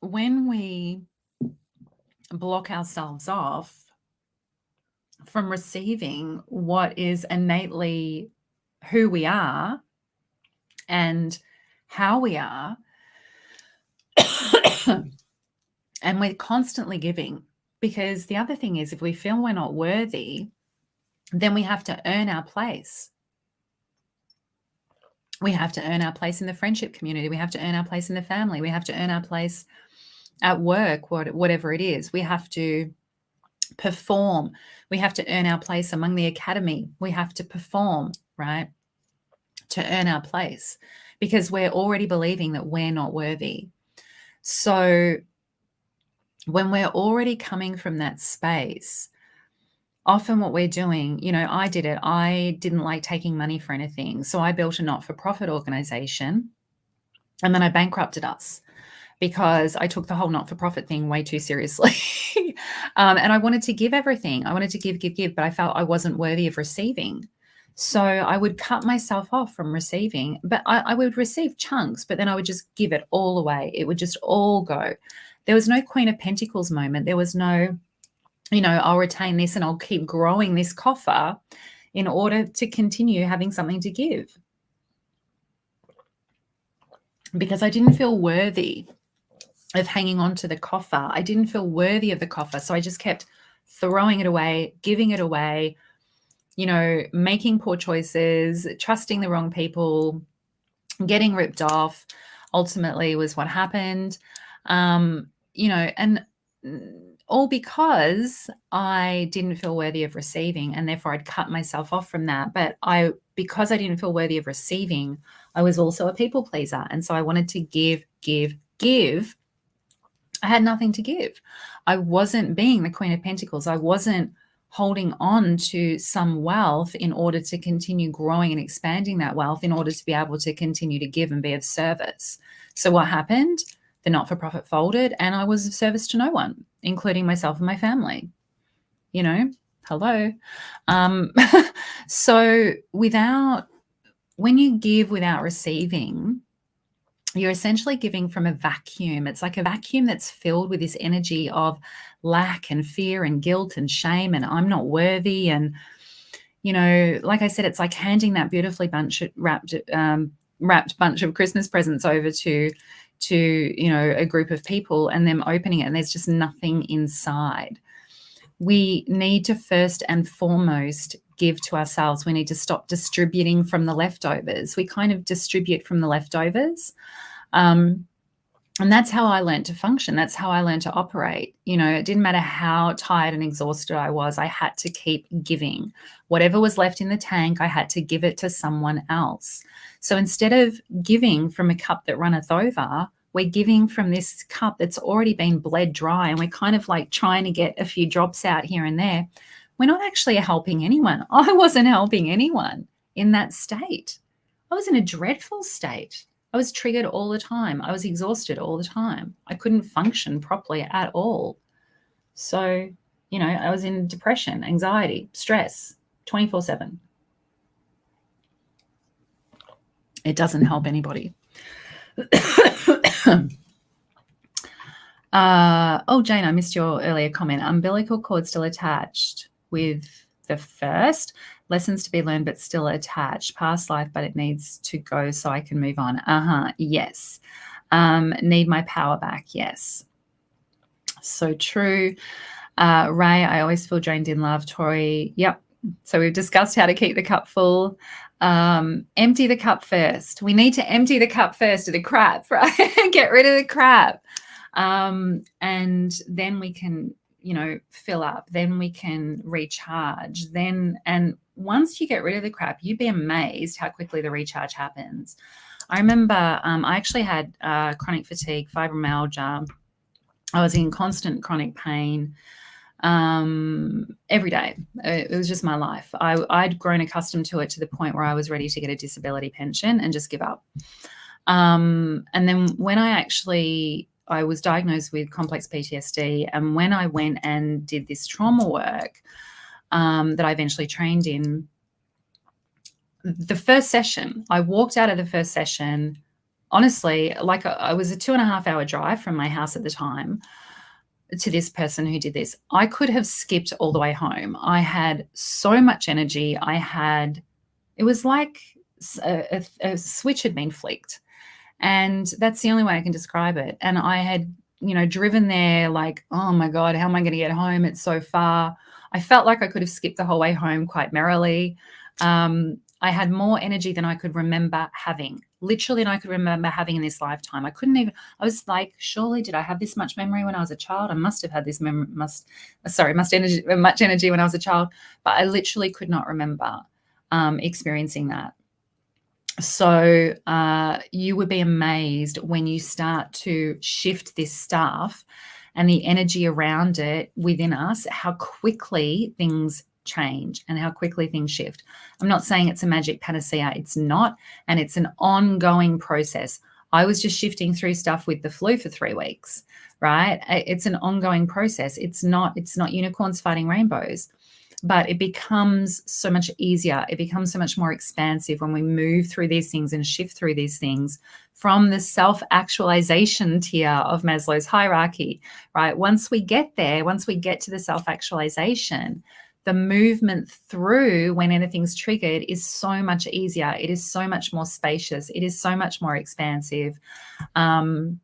when we block ourselves off from receiving what is innately who we are and how we are, and we're constantly giving, because the other thing is, if we feel we're not worthy, then we have to earn our place. We have to earn our place in the friendship community. We have to earn our place in the family. We have to earn our place at work, whatever it is. We have to perform. We have to earn our place among the academy. We have to perform, right, to earn our place, because we're already believing that we're not worthy. So when we're already coming from that space, often what we're doing, I did it. I didn't like taking money for anything. So I built a not-for-profit organization, and then I bankrupted us because I took the whole not-for-profit thing way too seriously. And I wanted to give everything. I wanted to give, but I felt I wasn't worthy of receiving. So I would cut myself off from receiving, but I would receive chunks, but then I would just give it all away. It would just all go. There was no Queen of Pentacles moment. There was no, I'll retain this and I'll keep growing this coffer in order to continue having something to give. Because I didn't feel worthy of hanging on to the coffer. I didn't feel worthy of the coffer. So I just kept throwing it away, giving it away, making poor choices, trusting the wrong people, getting ripped off ultimately was what happened. And all because I didn't feel worthy of receiving, and therefore I'd cut myself off from that. But because I didn't feel worthy of receiving, I was also a people pleaser. And so I wanted to give. I had nothing to give. I wasn't being the Queen of Pentacles. I wasn't holding on to some wealth in order to continue growing and expanding that wealth, in order to be able to continue to give and be of service. So what happened? The not-for-profit folded, and I was of service to no one, including myself and my family. Hello. So when you give without receiving, you're essentially giving from a vacuum. It's like a vacuum that's filled with this energy of lack and fear and guilt and shame and I'm not worthy. And, like I said, it's like handing that beautifully wrapped bunch of Christmas presents over to a group of people, and them opening it and there's just nothing inside. We need to first and foremost give to ourselves. We need to stop distributing from the leftovers. We kind of distribute from the leftovers. And that's how I learned to function. That's how I learned to operate. It didn't matter how tired and exhausted I was. I had to keep giving. Whatever was left in the tank, I had to give it to someone else. So instead of giving from a cup that runneth over, we're giving from this cup that's already been bled dry, and we're kind of like trying to get a few drops out here and there. We're not actually helping anyone. I wasn't helping anyone in that state. I was in a dreadful state. I was triggered all the time. I was exhausted all the time. I couldn't function properly at all. So, I was in depression, anxiety, stress, 24/7. It doesn't help anybody. Jane, I missed your earlier comment. Umbilical cord still attached with the first. Lessons to be learned, but still attached. Past life, but it needs to go so I can move on. Yes. Need my power back. Yes. So true. Ray, I always feel drained in love. Tori, yep. So we've discussed how to keep the cup full. Empty the cup first. We need to empty the cup first of the crap, right? Get rid of the crap. And then we can, fill up. Then we can recharge. And once you get rid of the crap, you'd be amazed how quickly the recharge happens. I remember I actually had chronic fatigue, fibromyalgia. I was in constant chronic pain every day. It was just my life. I'd grown accustomed to it to the point where I was ready to get a disability pension and just give up. And then when I was diagnosed with complex PTSD, and when I went and did this trauma work that I eventually trained in, the first session, I walked out of the first session, honestly, like I was a 2.5 hour drive from my house at the time to this person who did this. I could have skipped all the way home. I had so much energy. It was like a switch had been flicked. And that's the only way I can describe it. And I had, driven there like, oh my God, how am I going to get home? It's so far. I felt like I could have skipped the whole way home quite merrily. I had more energy than I could remember having, literally, than I could remember having in this lifetime. I was like, surely did I have this much memory when I was a child? I must have had this much energy when I was a child, but I literally could not remember experiencing that. So you would be amazed when you start to shift this stuff and the energy around it within us, how quickly things change and how quickly things shift. I'm not saying it's a magic panacea. It's not. And it's an ongoing process. I was just shifting through stuff with the flu for 3 weeks, right? It's an ongoing process. It's not unicorns fighting rainbows. But it becomes so much easier. It becomes so much more expansive when we move through these things and shift through these things from the self-actualization tier of Maslow's hierarchy, right? Once we get there, once we get to the self-actualization, the movement through when anything's triggered is so much easier. It is so much more spacious. It is so much more expansive. And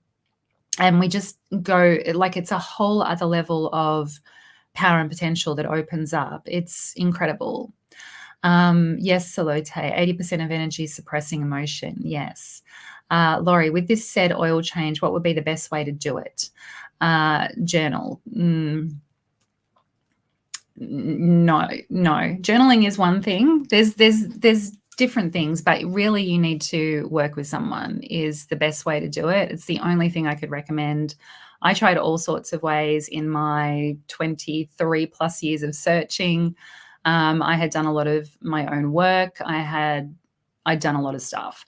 we just go, like, it's a whole other level of power and potential that opens up. It's incredible. Yes, Salote, 80% of energy is suppressing emotion. Yes. Laurie, with this said oil change, what would be the best way to do it? Journal. No. Journaling is one thing. There's different things, but really you need to work with someone is the best way to do it. It's the only thing I could recommend. I tried all sorts of ways in my 23 plus years of searching. I had done a lot of my own work. I'd done a lot of stuff,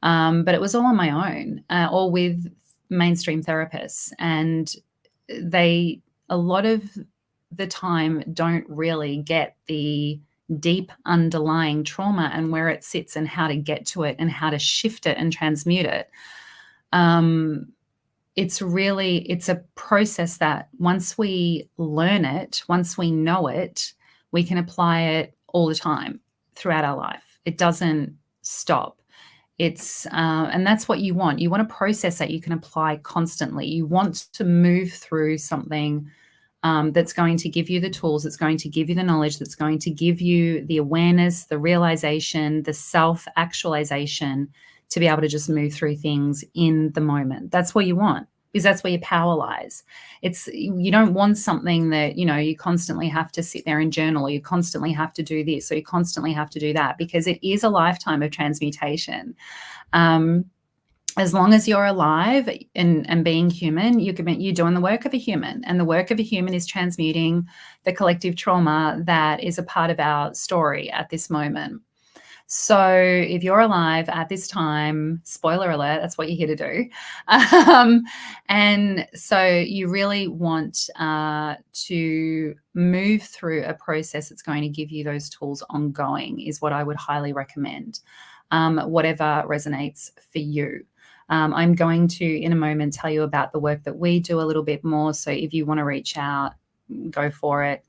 but it was all on my own, or with mainstream therapists, and they a lot of the time don't really get the deep underlying trauma and where it sits and how to get to it and how to shift it and transmute it. It's a process that once we learn it, once we know it, we can apply it all the time throughout our life. It doesn't stop. And that's what you want. You want a process that you can apply constantly. You want to move through something that's going to give you the tools, that's going to give you the knowledge, that's going to give you the awareness, the realization, the self-actualization to be able to just move through things in the moment. That's what you want, because that's where your power lies. You don't want something that, you constantly have to sit there and journal, or you constantly have to do this, or you constantly have to do that, because it is a lifetime of transmutation. As long as you're alive and being human, you're doing the work of a human, and the work of a human is transmuting the collective trauma that is a part of our story at this moment. So if you're alive at this time, spoiler alert, that's what you're here to do. And so you really want to move through a process that's going to give you those tools ongoing is what I would highly recommend, whatever resonates for you. I'm going to, in a moment, tell you about the work that we do a little bit more. So if you want to reach out, go for it.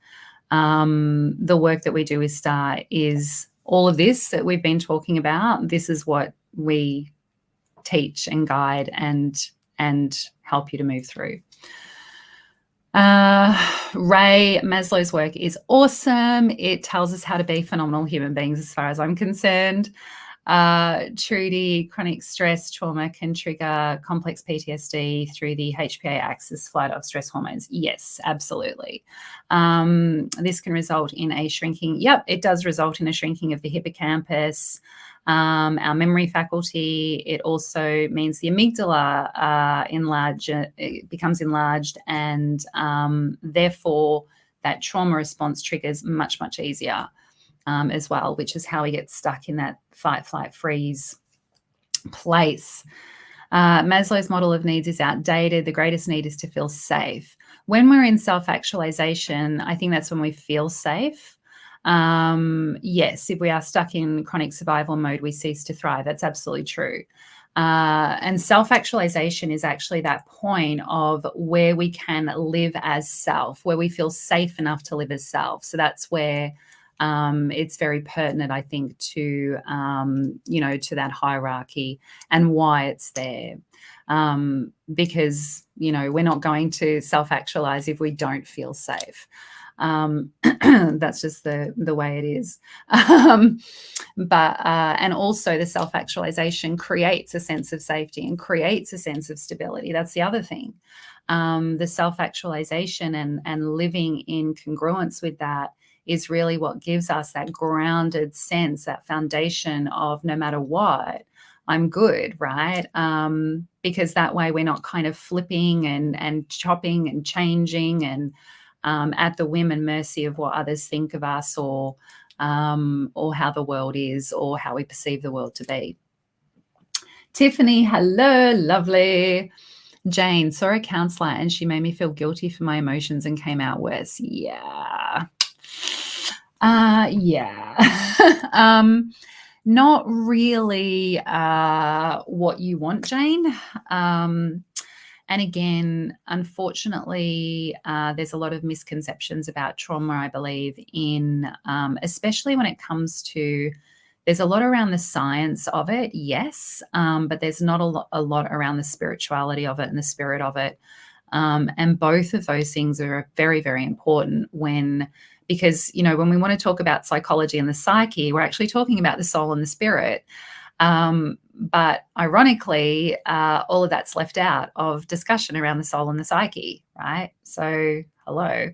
The work that we do with Star is all of this that we've been talking about. This is what we teach and guide and help you to move through. Ray, Maslow's work is awesome. It tells us how to be phenomenal human beings as far as I'm concerned. Trudy, chronic stress trauma can trigger complex PTSD through the HPA axis flight of stress hormones. Yes, absolutely. This can result in a shrinking. Yep, it does result in a shrinking of the hippocampus, our memory faculty. It also means the amygdala it becomes enlarged, and therefore that trauma response triggers much, much easier. As well, which is how we get stuck in that fight, flight, freeze place. Maslow's model of needs is outdated. The greatest need is to feel safe. When we're in self-actualization, I think that's when we feel safe. Yes, if we are stuck in chronic survival mode, we cease to thrive. That's absolutely true. And self-actualization is actually that point of where we can live as self, where we feel safe enough to live as self. So that's where it's very pertinent, I think, to that hierarchy and why it's there. Because, we're not going to self-actualize if we don't feel safe. That's just the way it is. But and also the self-actualization creates a sense of safety and creates a sense of stability. That's the other thing. The self-actualization and living in congruence with that is really what gives us that grounded sense, that foundation of no matter what, I'm good, right? Because that way we're not kind of flipping and chopping and changing and at the whim and mercy of what others think of us, or how the world is, or how we perceive the world to be. Tiffany, hello, lovely. Jane, saw a counselor and she made me feel guilty for my emotions and came out worse. Yeah. Not really what you want, Jane. And again, unfortunately, there's a lot of misconceptions about trauma, I believe, especially when it comes to, there's a lot around the science of it, yes, but there's not a lot around the spirituality of it and the spirit of it. And both of those things are very, very important when because, when we want to talk about psychology and the psyche, we're actually talking about the soul and the spirit. But ironically, all of that's left out of discussion around the soul and the psyche, right? So, hello.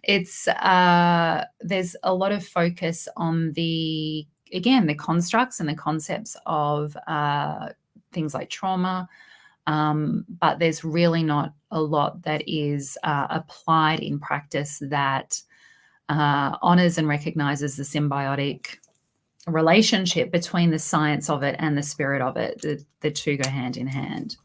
It's there's a lot of focus on the constructs and the concepts of things like trauma, but there's really not a lot that is applied in practice that honors and recognizes the symbiotic relationship between the science of it and the spirit of it. The two go hand in hand.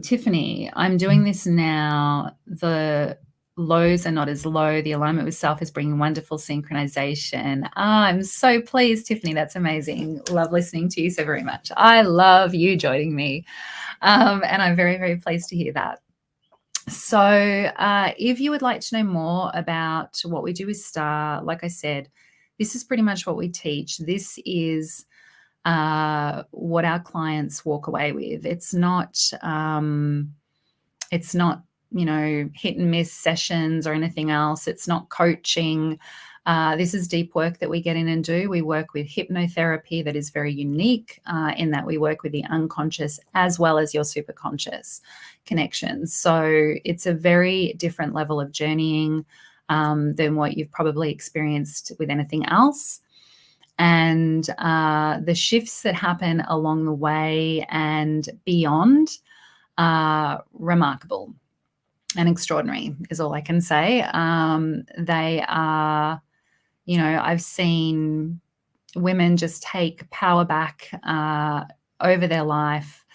Tiffany, I'm doing this now. The lows are not as low. The alignment with self is bringing wonderful synchronization. I'm so pleased, Tiffany. That's amazing. Love listening to you so very much. I love you joining me. And I'm very, very pleased to hear that. So if you would like to know more about what we do with STAR, like I said, this is pretty much what we teach. This is what our clients walk away with. It's not hit and miss sessions or anything else. It's not coaching. This is deep work that we get in and do. We work with hypnotherapy that is very unique in that we work with the unconscious as well as your superconscious connections. So it's a very different level of journeying than what you've probably experienced with anything else. And the shifts that happen along the way and beyond are remarkable and extraordinary is all I can say. They are, I've seen women just take power back over their life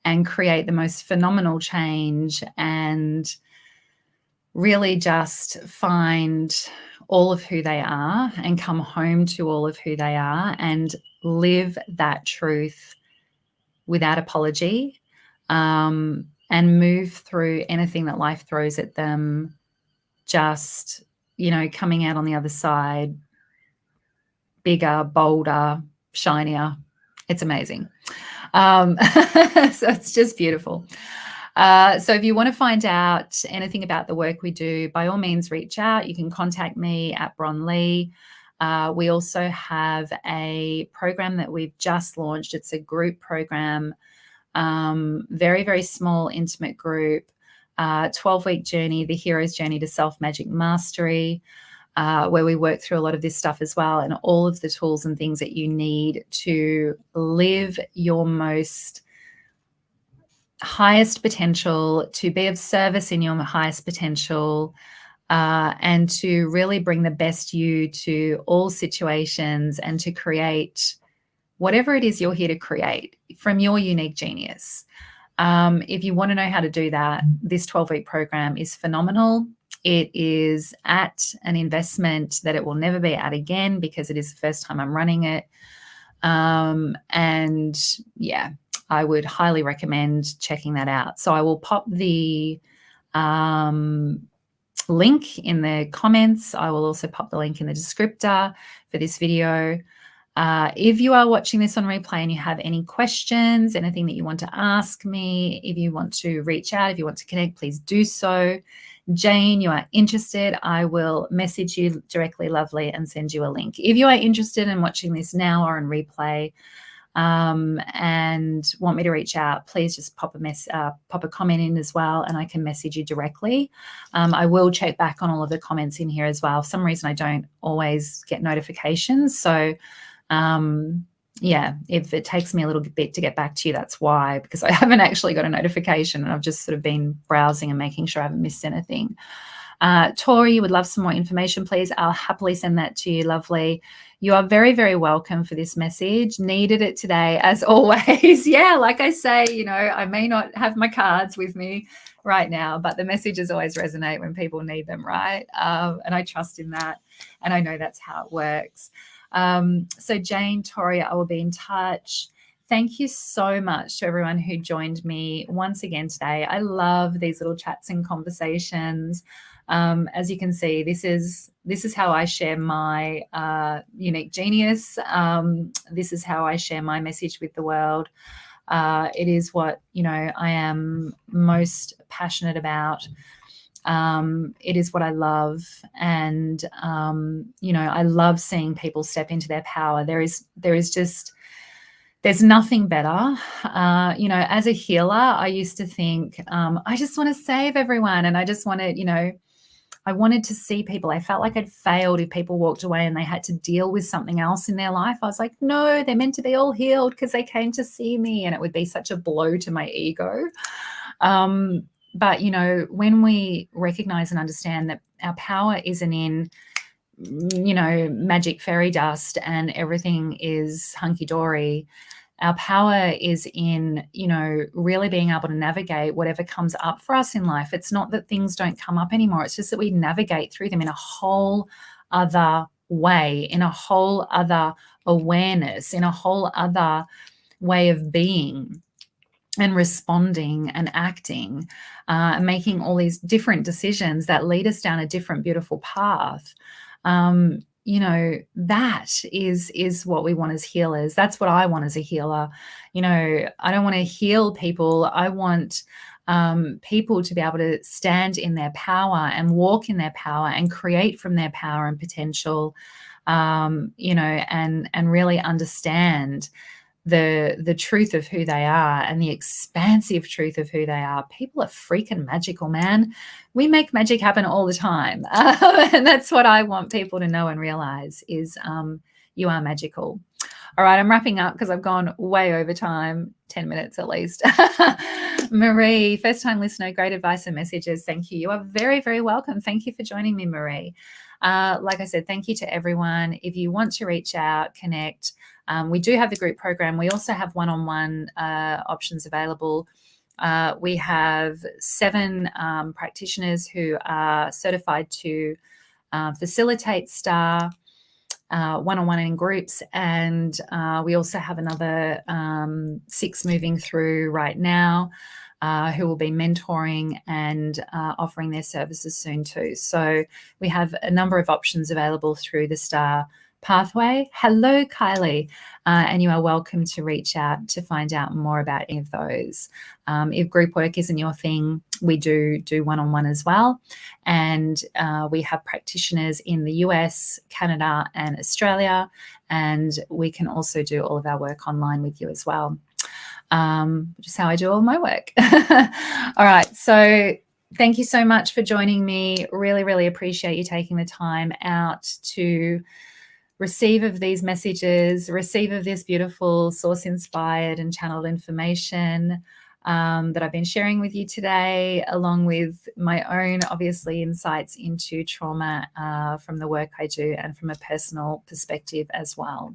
and create the most phenomenal change and really just find all of who they are and come home to all of who they are and live that truth without apology, and move through anything that life throws at them, just, coming out on the other side bigger, bolder, shinier. It's amazing. So it's just beautiful. So if you want to find out anything about the work we do, by all means, reach out. You can contact me at Bron Lee. We also have a program that we've just launched. It's a group program, very, very small, intimate group, 12-week journey, the hero's journey to self-magic mastery, where we work through a lot of this stuff as well, and all of the tools and things that you need to live your most highest potential, to be of service in your highest potential, and to really bring the best you to all situations and to create whatever it is you're here to create from your unique genius. If you want to know how to do that, this 12-week program is phenomenal. It is at an investment that it will never be at again because it is the first time I'm running it. And yeah, I would highly recommend checking that out. So I will pop the link in the comments. I will also pop the link in the descriptor for this video. If you are watching this on replay and you have any questions, anything that you want to ask me, if you want to reach out, if you want to connect, please do so. Jane, you are interested, I will message you directly, lovely, and send you a link. If you are interested in watching this now or in replay, and want me to reach out, please just pop a comment in as well, and I can message you directly. I will check back on all of the comments in here as well. For some reason, I don't always get notifications. So, yeah, if it takes me a little bit to get back to you, that's why, because I haven't actually got a notification and I've just sort of been browsing and making sure I haven't missed anything. Tori, you would love some more information, please. I'll happily send that to you, lovely. You are very, very welcome for this message. Needed it today, as always. Yeah, like I say, I may not have my cards with me right now, but the messages always resonate when people need them, right? And I trust in that, and I know that's how it works. So Jane, Tori, I will be in touch. Thank you so much to everyone who joined me once again today. I love these little chats and conversations. As you can see, this is how I share my unique genius. This is how I share my message with the world. It is what I am most passionate about. It is what I love. And, I love seeing people step into their power. There's nothing better. As a healer, I used to think, I just want to save everyone. And I just wanted, I wanted to see people. I felt like I'd failed if people walked away and they had to deal with something else in their life. I was like, no, they're meant to be all healed because they came to see me. And it would be such a blow to my ego. But, when we recognize and understand that our power isn't in, magic fairy dust and everything is hunky-dory, our power is in, really being able to navigate whatever comes up for us in life. It's not that things don't come up anymore. It's just that we navigate through them in a whole other way, in a whole other awareness, in a whole other way of being and responding and acting, and making all these different decisions that lead us down a different, beautiful path. That is what we want as healers. That's what I want as a healer. I don't want to heal people. I want people to be able to stand in their power and walk in their power and create from their power and potential, and really understand the truth of who they are and the expansive truth of who they are. People are freaking magical, man. We make magic happen all the time. And that's what I want people to know and realize is you are magical. All right, I'm wrapping up because I've gone way over time, 10 minutes at least. Marie, first-time listener, great advice and messages. Thank you. You are very, very welcome. Thank you for joining me, Marie. Like I said, thank you to everyone. If you want to reach out, connect, we do have the group program. We also have one-on-one options available. We have 7 practitioners who are certified to facilitate STAR one-on-one in groups. And we also have another 6 moving through right now who will be mentoring and offering their services soon too. So we have a number of options available through the STAR pathway. Hello, Kylie. And you are welcome to reach out to find out more about any of those. If group work isn't your thing, we do one-on-one as well. And we have practitioners in the US, Canada, and Australia. And we can also do all of our work online with you as well, which is how I do all my work. All right. So thank you so much for joining me. Really, really appreciate you taking the time out to receive of these messages, receive of this beautiful source-inspired and channeled information that I've been sharing with you today, along with my own, obviously, insights into trauma from the work I do and from a personal perspective as well.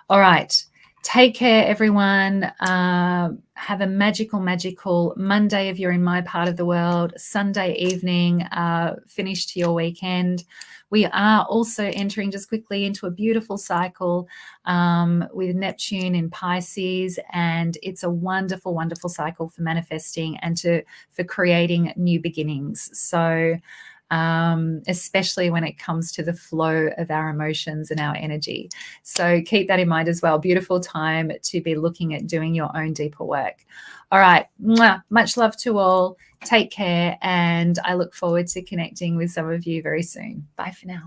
All right. Take care, everyone. Have a magical, magical Monday if you're in my part of the world, Sunday evening, finish to your weekend. We are also entering just quickly into a beautiful cycle with Neptune in Pisces, and it's a wonderful, wonderful cycle for manifesting and for creating new beginnings. So especially when it comes to the flow of our emotions and our energy. So keep that in mind as well. Beautiful time to be looking at doing your own deeper work. All right. Much love to all. Take care. And I look forward to connecting with some of you very soon. Bye for now.